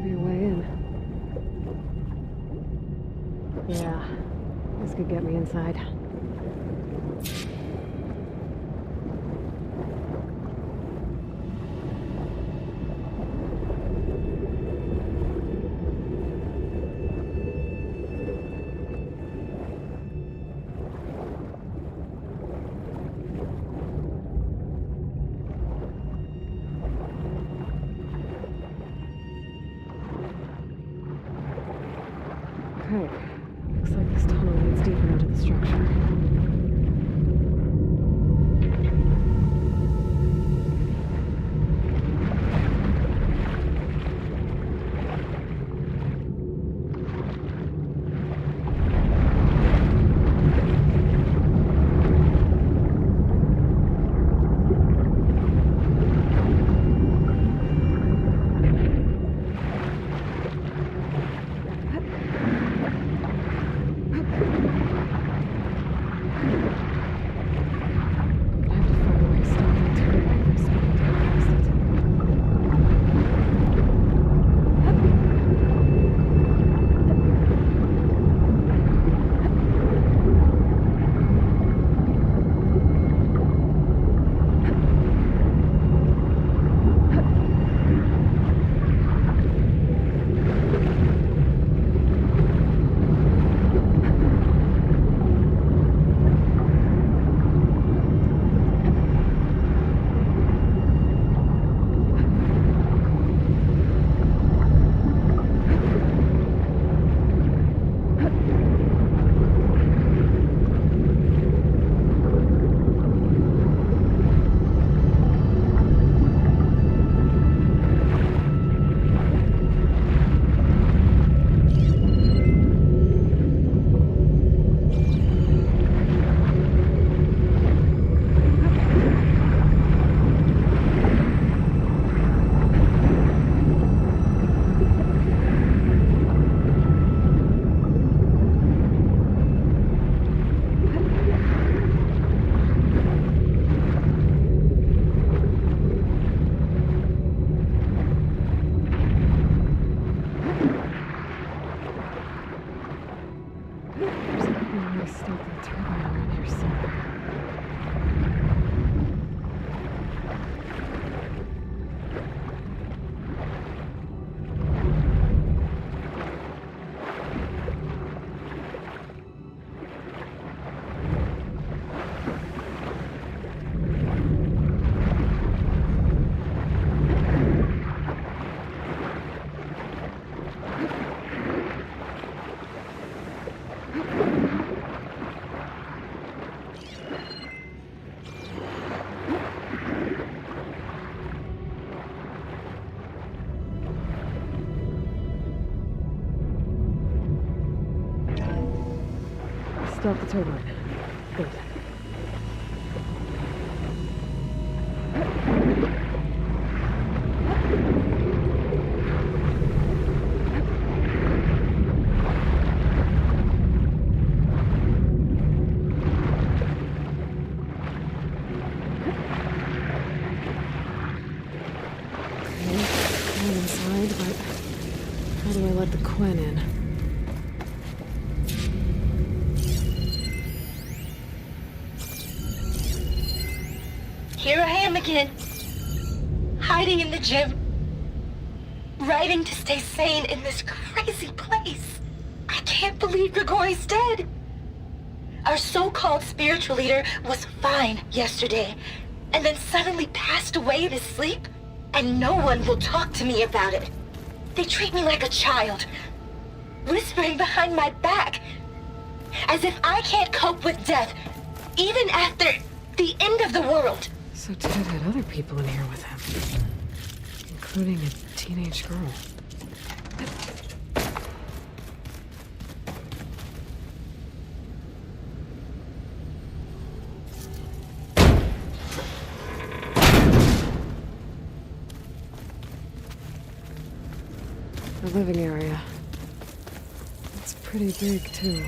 Maybe a way in. Yeah, this could get me inside. Okay, looks like this tunnel leads deeper into the structure. Stop the turbine. Good. I'm inside, but how do I let the Quen in? Here I am again, hiding in the gym, writing to stay sane in this crazy place. I can't believe Grigori's dead. Our so-called spiritual leader was fine yesterday, and then suddenly passed away in his sleep, and no one will talk to me about it. They treat me like a child, whispering behind my back, as if I can't cope with death, even after the end of the world. So Ted had other people in here with him, including a teenage girl. The living area. It's pretty big, too.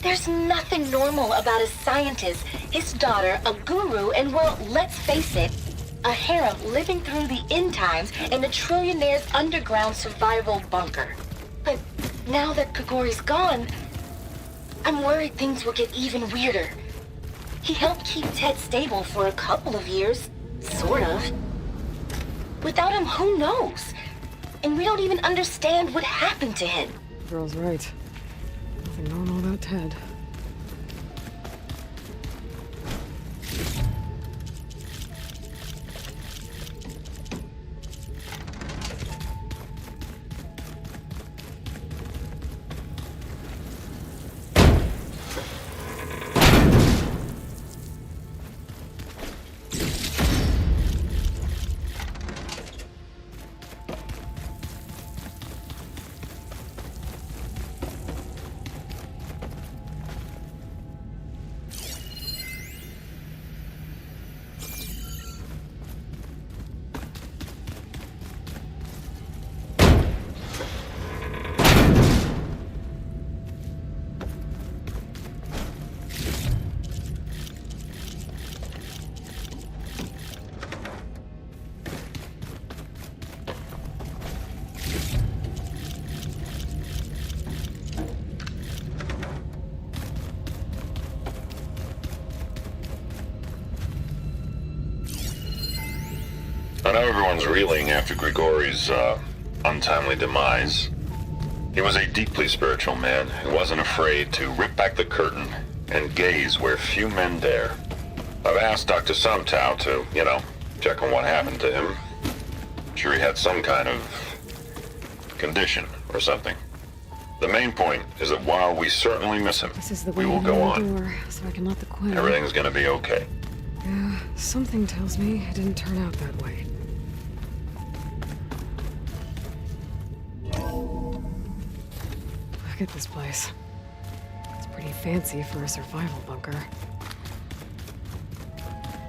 There's nothing normal about a scientist, his daughter, a guru, and well, let's face it, a harem living through the end times in a trillionaire's underground survival bunker. But now that Grigori's gone, I'm worried things will get even weirder. He helped keep Ted stable for a couple of years, sort of. Without him, who knows? And we don't even understand what happened to him. The girl's right. Nothing normal about Ted. I know everyone's reeling after Grigori's, untimely demise. He was a deeply spiritual man who wasn't afraid to rip back the curtain and gaze where few men dare. I've asked Dr. Sumtow to, check on what happened to him. Sure he had some kind of condition or something. The main point is that while we certainly miss him, This is the we way will to go the on. door, so I can let the Queen. Everything's gonna be okay. Yeah, something tells me it didn't turn out that way. Look at this place. It's pretty fancy for a survival bunker.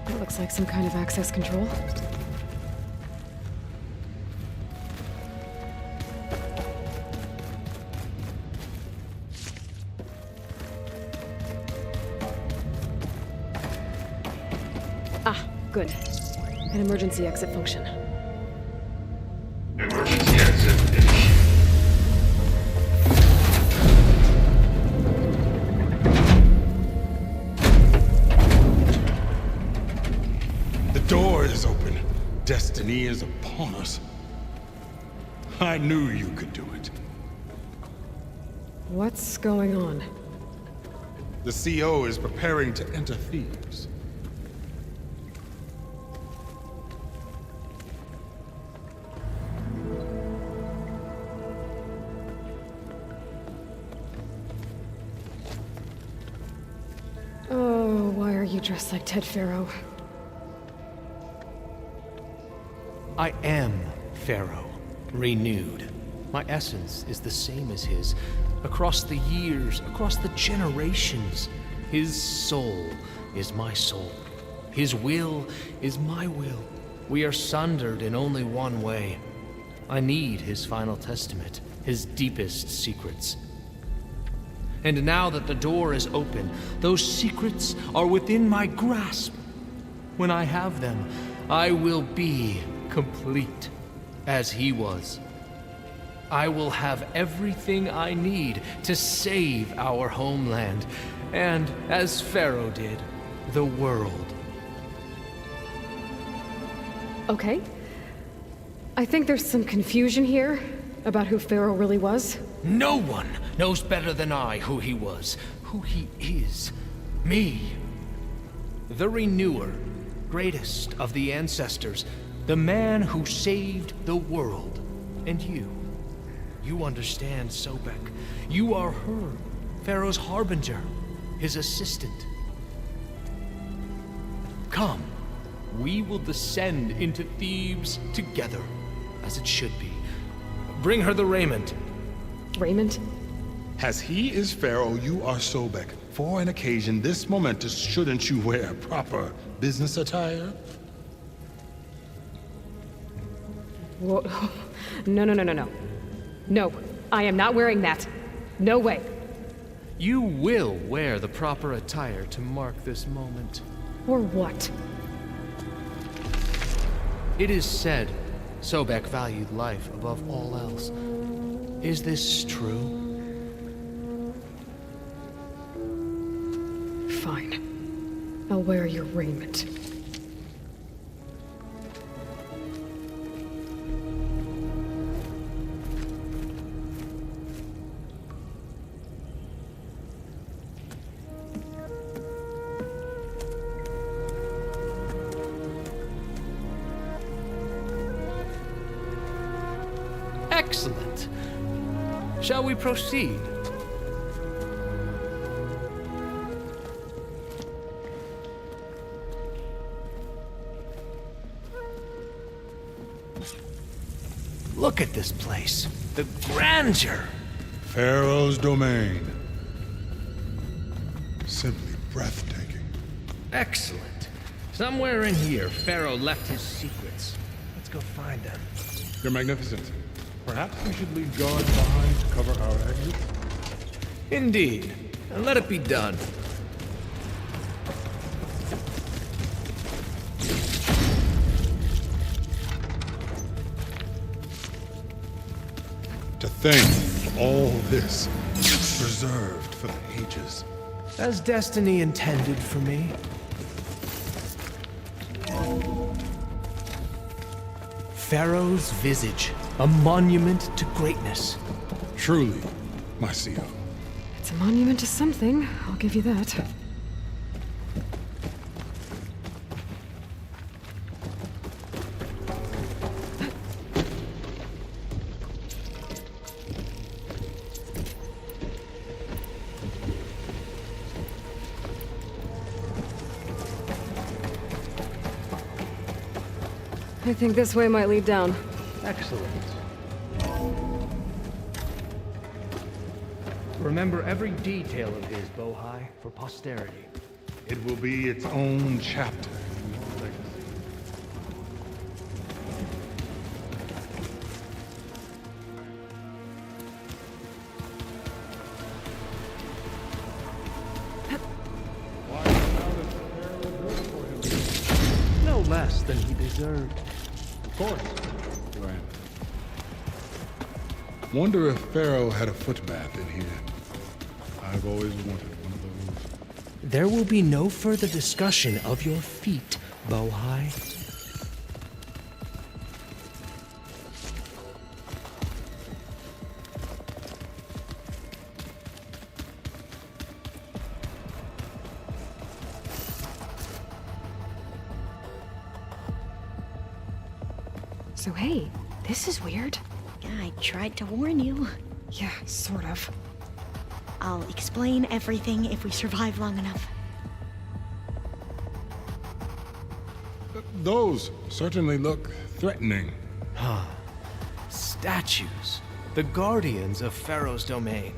That looks like some kind of access control. Ah, good. An emergency exit function. Emergency exit initiated. The door is open. Destiny is upon us. I knew you could do it. What's going on? The CO is preparing to enter Thebes. Oh, why are you dressed like Ted Pharaoh? I am Pharaoh, renewed. My essence is the same as his. Across the years, across the generations, his soul is my soul. His will is my will. We are sundered in only one way. I need his final testament, his deepest secrets. And now that the door is open, those secrets are within my grasp. When I have them, I will be complete, as he was. I will have everything I need to save our homeland, and, as Pharaoh did, the world. Okay. I think there's some confusion here about who Pharaoh really was. No one knows better than I who he was, who he is. Me. The Renewer, greatest of the ancestors, the man who saved the world. And you. You understand, Sobek. You are her, Pharaoh's harbinger, his assistant. Come, we will descend into Thebes together, as it should be. Bring her the raiment. Raiment? As he is Pharaoh, you are Sobek. For an occasion this momentous, shouldn't you wear proper business attire? Whoa. No. No, I am not wearing that. No way. You will wear the proper attire to mark this moment. Or what? It is said Sobek valued life above all else. Is this true? Fine. I'll wear your raiment. Excellent. Shall we proceed? Look at this place. The grandeur. Pharaoh's domain. Simply breathtaking. Excellent. Somewhere in here, Pharaoh left his secrets. Let's go find them. Your Magnificence. Perhaps we should leave guards behind to cover our exits? Indeed. And let it be done. To think of all this preserved for the ages. As destiny intended for me. Pharaoh's visage, a monument to greatness. Truly, my CO. It's a monument to something, I'll give you that. I think this way might lead down. Excellent. Remember every detail of his, Bohai, for posterity. It will be its own chapter. No less than he deserved. Of course. Right. Wonder if Pharaoh had a footbath in here. I've always wanted one of those. There will be no further discussion of your feet, Bohai. So hey, this is weird. I tried to warn you. Yeah, sort of. I'll explain everything if we survive long enough. Those certainly look threatening. Huh. Statues. The guardians of Pharaoh's domain.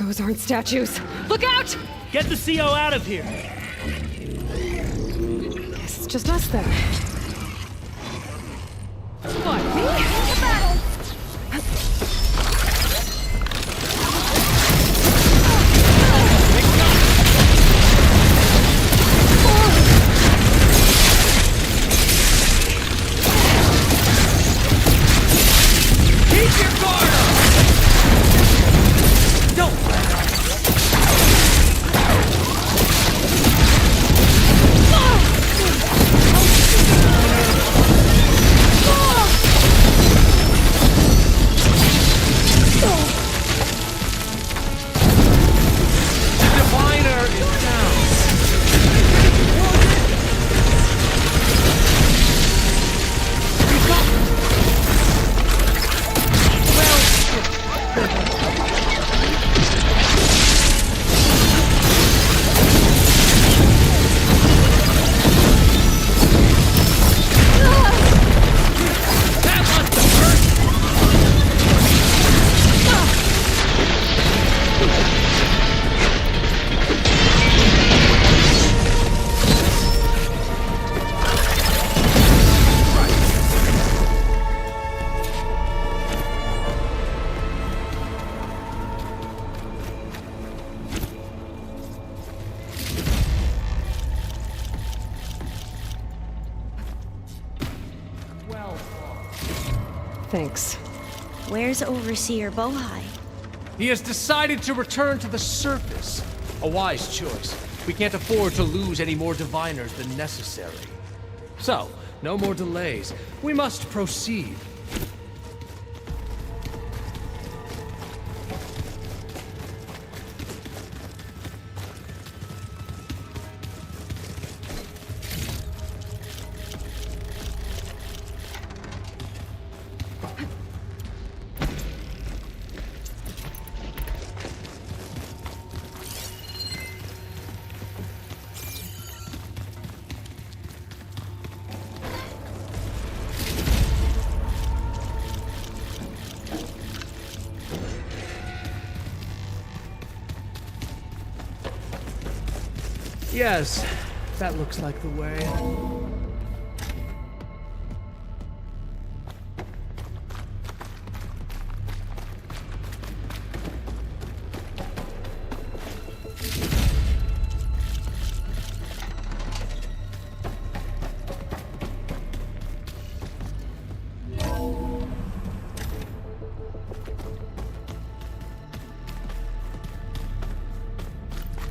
Those aren't statues. Look out! Get the CO out of here! Guess it's just us then. What? Me? Into battle! Keep your guard up! Don't let up! The diviner is down. You got Thanks. Where's Overseer Bohai? He has decided to return to the surface. A wise choice. We can't afford to lose any more diviners than necessary. So, no more delays. We must proceed. Yes, that looks like the way.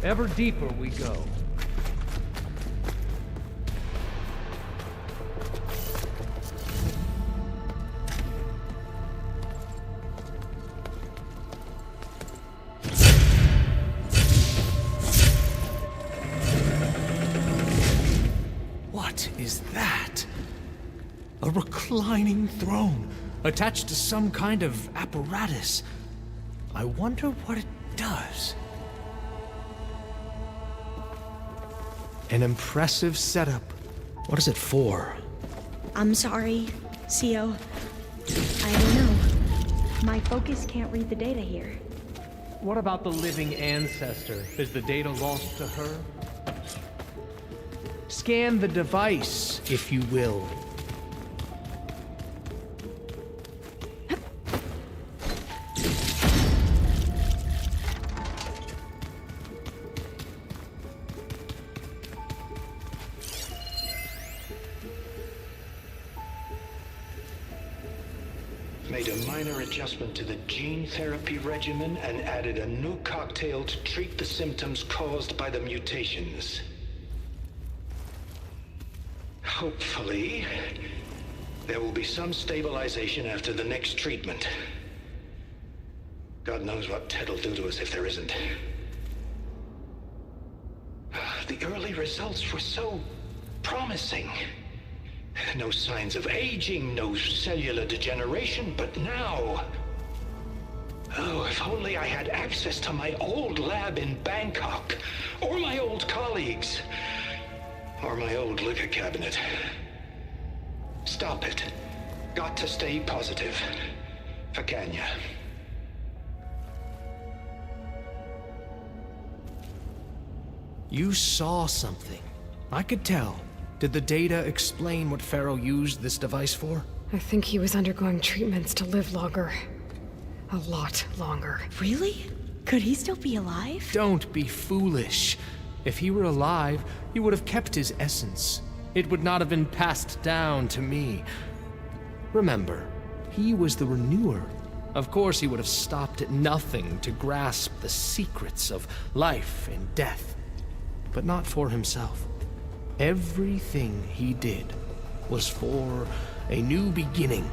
Ever deeper we go. What is that? A reclining throne, attached to some kind of apparatus. I wonder what it does. An impressive setup. What is it for? I'm sorry, CO. I don't know. My focus can't read the data here. What about the living ancestor? Is the data lost to her? Scan the device, if you will. Made a minor adjustment to the gene therapy regimen and added a new cocktail to treat the symptoms caused by the mutations. Hopefully, there will be some stabilization after the next treatment. God knows what Ted'll do to us if there isn't. The early results were so promising. No signs of aging, no cellular degeneration, but now... Oh, if only I had access to my old lab in Bangkok, or my old colleagues, or my old liquor cabinet. Stop it. Got to stay positive. For Kenya. You saw something. I could tell. Did the data explain what Pharaoh used this device for? I think he was undergoing treatments to live longer. A lot longer. Really? Could he still be alive? Don't be foolish. If he were alive, he would have kept his essence. It would not have been passed down to me. Remember, he was the renewer. Of course he would have stopped at nothing to grasp the secrets of life and death. But not for himself. Everything he did was for a new beginning.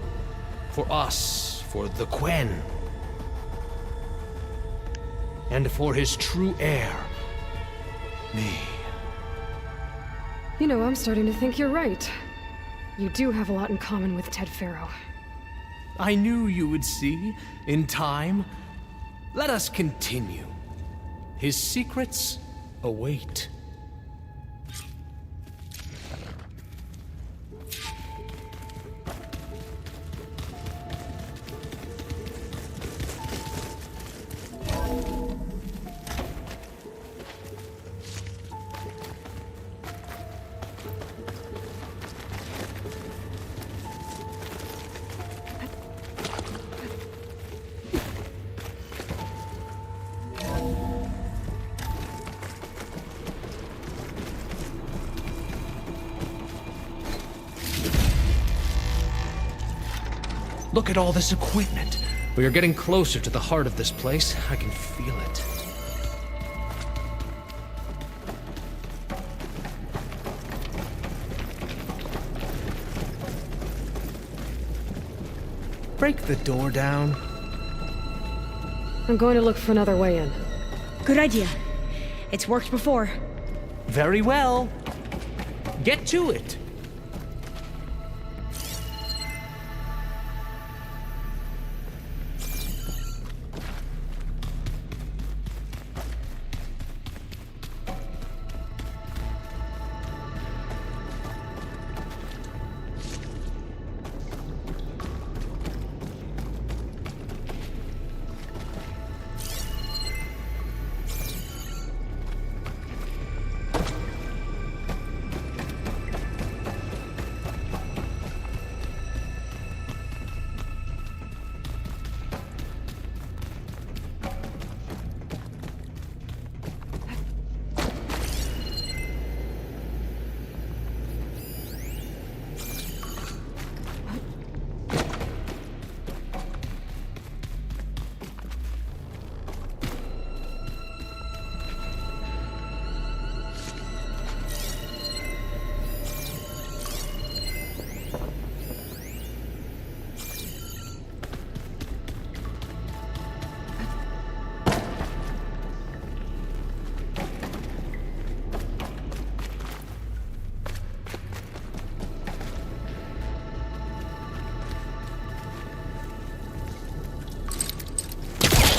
For us, for the Quen. And for his true heir, me. You know, I'm starting to think you're right. You do have a lot in common with Ted Pharaoh. I knew you would see, in time. Let us continue. His secrets await. Look at all this equipment. We are getting closer to the heart of this place. I can feel it. Break the door down. I'm going to look for another way in. Good idea. It's worked before. Very well. Get to it.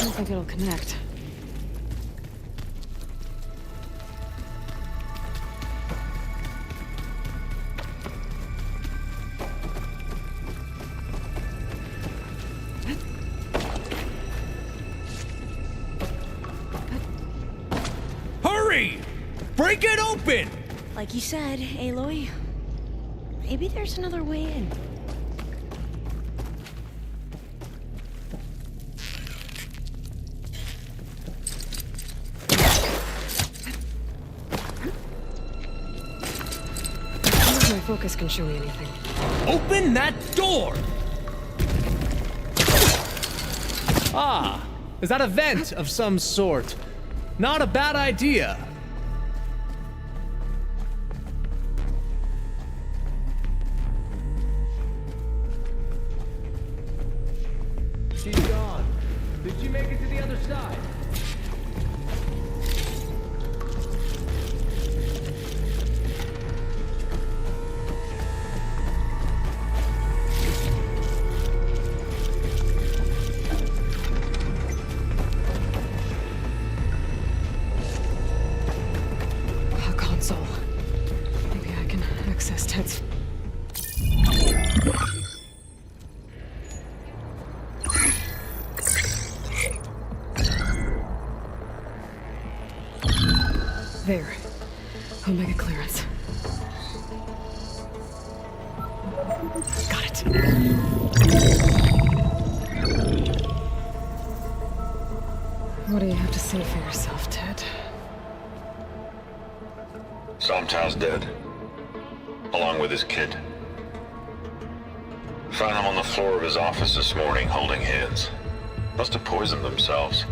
don't think it'll connect. Hurry! Break it open! Like you said, Aloy, maybe there's another way in. My focus can show me anything. Open that door! Ah, is that a vent of some sort? Not a bad idea. She's gone. Did she make it to the other side? A console. Maybe I can access Ted's. There. Omega clearance. Got it. What do you have to say for yourself, Ted? Somtow's dead. Along with his kid. Found them on the floor of his office this morning, holding hands. Must have poisoned themselves.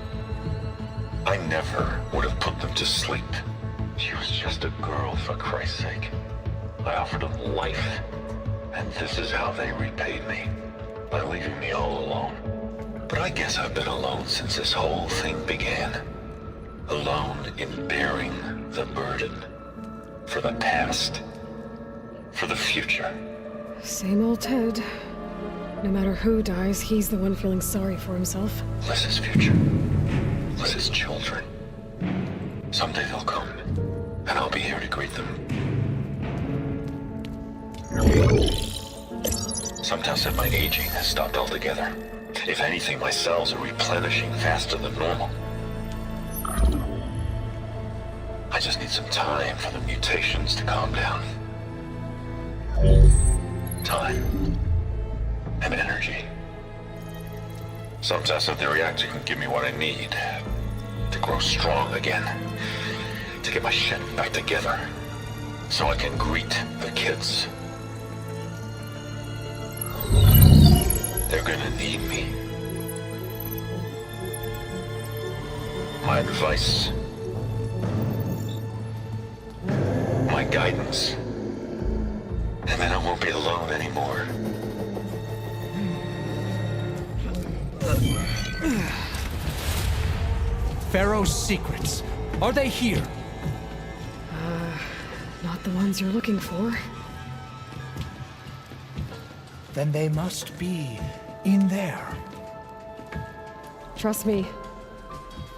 I never would have put them to sleep. She was just a girl, for Christ's sake. I offered them life, and this is how they repaid me. By leaving me all alone. But I guess I've been alone since this whole thing began. Alone in bearing the burden. For the past. For the future. Same old Ted. No matter who dies, he's the one feeling sorry for himself. Less his future. Less his children. Someday they'll come, and I'll be here to greet them. Somtow said my aging has stopped altogether. If anything, my cells are replenishing faster than normal. I just need some time for the mutations to calm down. Time. And energy. Somtow said the reactor can give me what I need to grow strong again. To get my shit back together. So I can greet the kids. They're gonna need me. My advice. My guidance. And then I won't be alone anymore. Pharaoh's secrets. Are they here? Not the ones you're looking for. Then they must be in there. Trust me.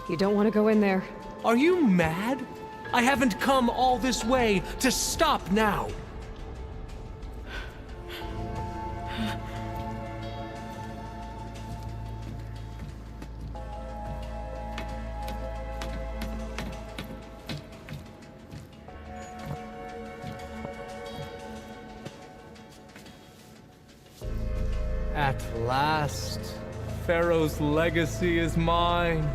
You don't want to go in there. Are you mad? I haven't come all this way to stop now. At last, Pharaoh's legacy is mine.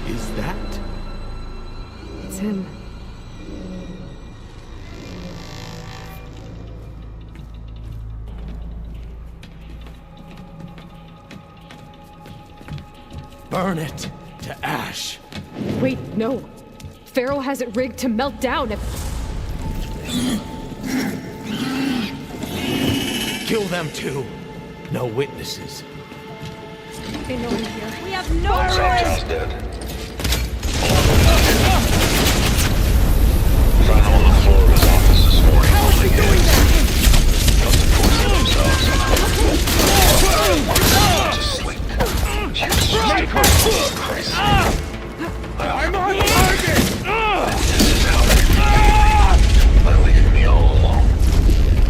Is that? It's him. Burn it to ash. Wait, no. Pharaoh has it rigged to melt down if... Kill them too. No witnesses. They know we're here. We have no Sound's choice! dead. Found him on the floor of his office this morning. How is he doing that? Must have poisoned themselves. Just sleep. Crazy. I'm on target! This is how they feel. By leaving me all alone.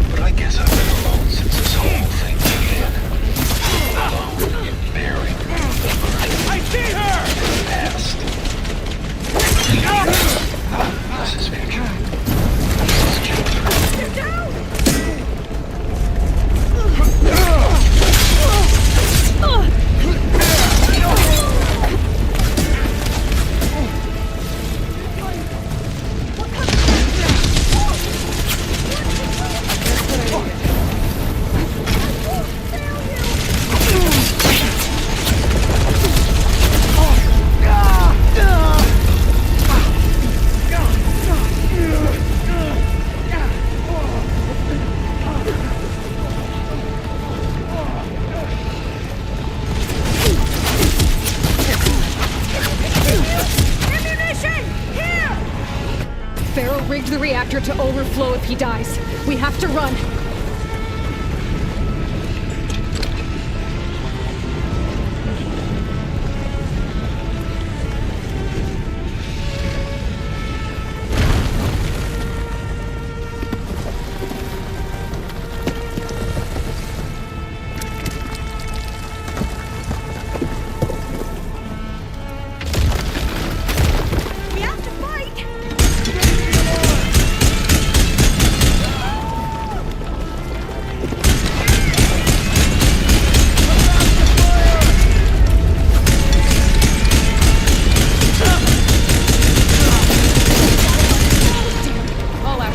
But I guess I've been alone since this whole thing began. Alone in buried the burden. I see her! Past. This is future. This is children. Get down! Pharaoh rigged the reactor to overflow if he dies. We have to run. We have to fight! All out.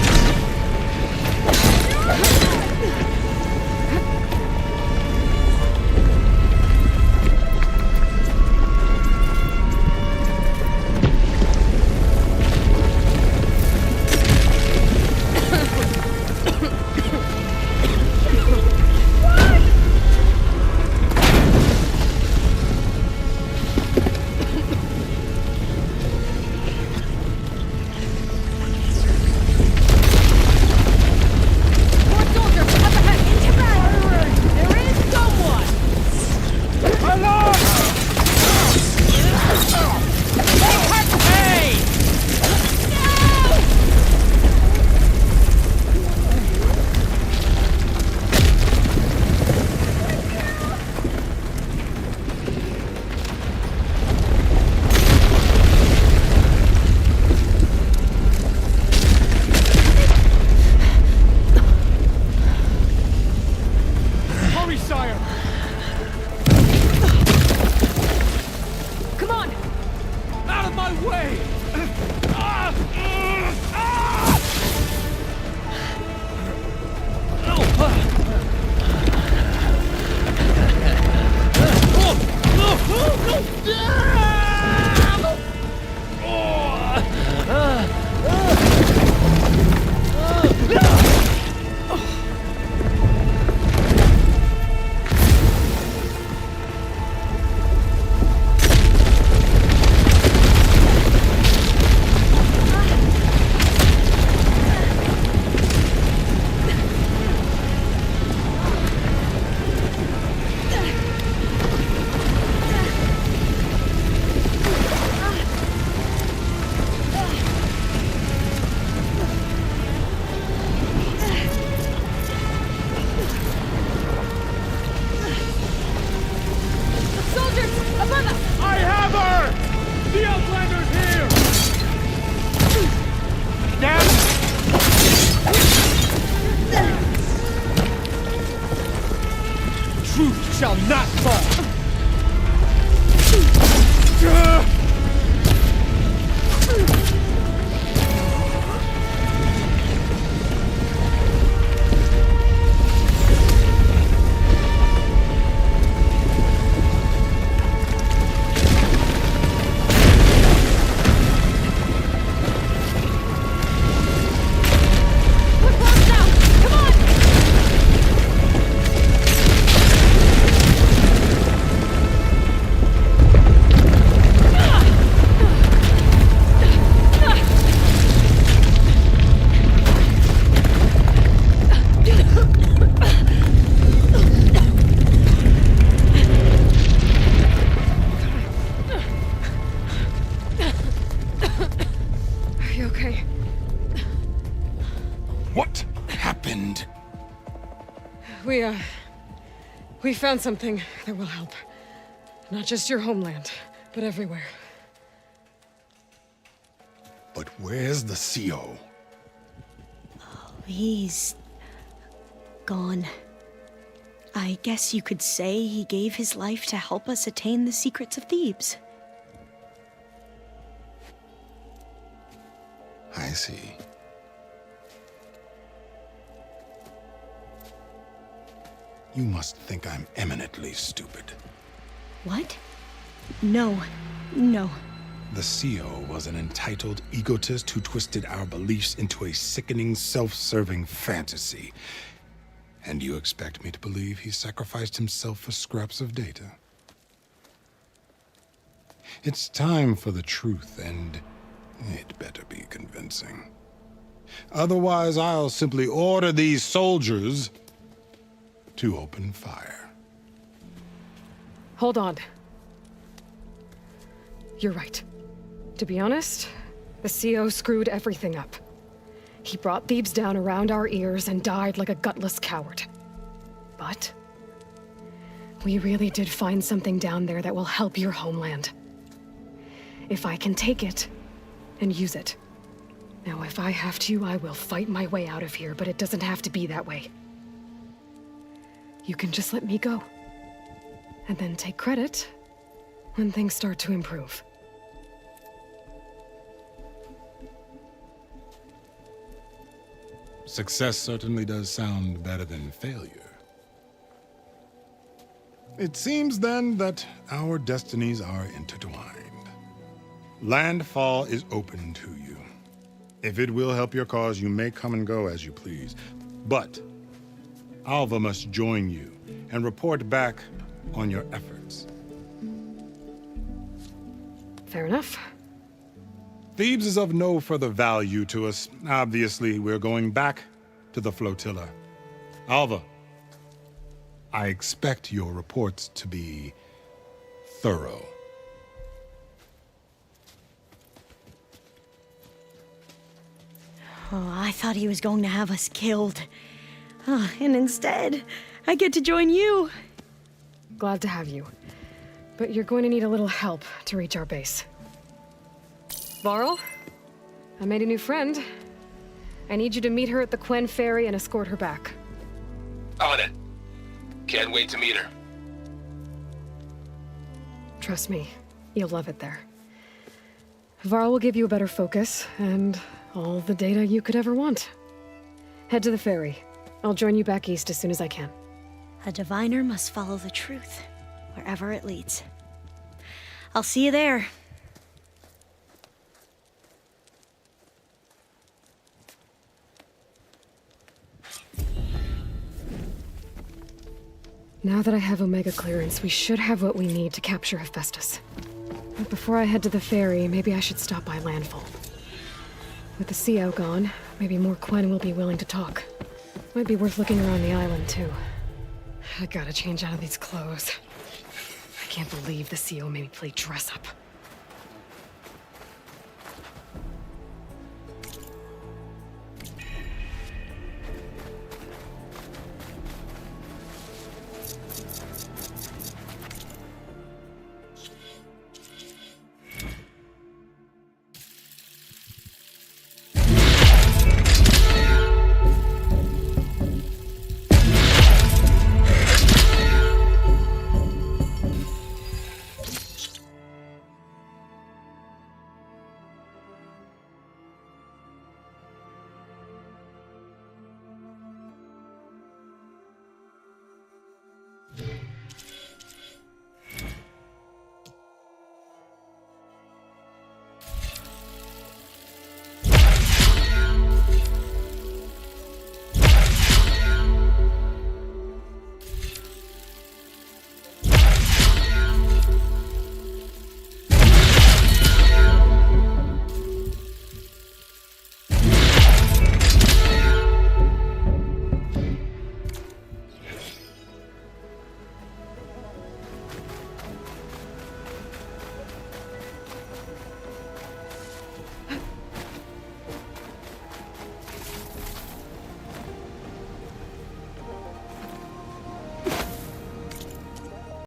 More soldiers up ahead. Into battle. There is someone. Hurry, sire! Come on. Out of my way! Soldiers above us. I have her! The Outlander's here! Damn! Truth shall not fall! We're close now. Come on. We found something that will help. Not just your homeland, but everywhere. But where's the CO? He's gone. I guess you could say he gave his life to help us attain the secrets of Thebes. I see. You must think I'm eminently stupid. What? No. No. The CO was an entitled egotist who twisted our beliefs into a sickening, self-serving fantasy. And you expect me to believe he sacrificed himself for scraps of data? It's time for the truth, and it better be convincing. Otherwise, I'll simply order these soldiers to open fire. Hold on. You're right. To be honest, the CO screwed everything up. He brought Thebes down around our ears and died like a gutless coward. But we really did find something down there that will help your homeland. If I can take it and use it. Now, if I have to, I will fight my way out of here, but it doesn't have to be that way. You can just let me go. And then take credit when things start to improve. Success certainly does sound better than failure. It seems then that our destinies are intertwined. Landfall is open to you. If it will help your cause, you may come and go as you please. But Alva must join you and report back on your efforts. Fair enough. Thebes is of no further value to us. Obviously, we're going back to the flotilla. Alva, I expect your reports to be thorough. Oh, I thought he was going to have us killed. And instead, I get to join you. Glad to have you. But you're going to need a little help to reach our base. Varl, I made a new friend. I need you to meet her at the Quen Ferry and escort her back. On it. Can't wait to meet her. Trust me, you'll love it there. Varl will give you a better focus, and all the data you could ever want. Head to the ferry. I'll join you back east as soon as I can. A diviner must follow the truth, wherever it leads. I'll see you there. Now that I have Omega clearance, we should have what we need to capture Hephaestus. But before I head to the ferry, maybe I should stop by Landfall. With the CO gone, maybe more Quen will be willing to talk. Might be worth looking around the island, too. I gotta change out of these clothes. I can't believe the CO made me play dress up.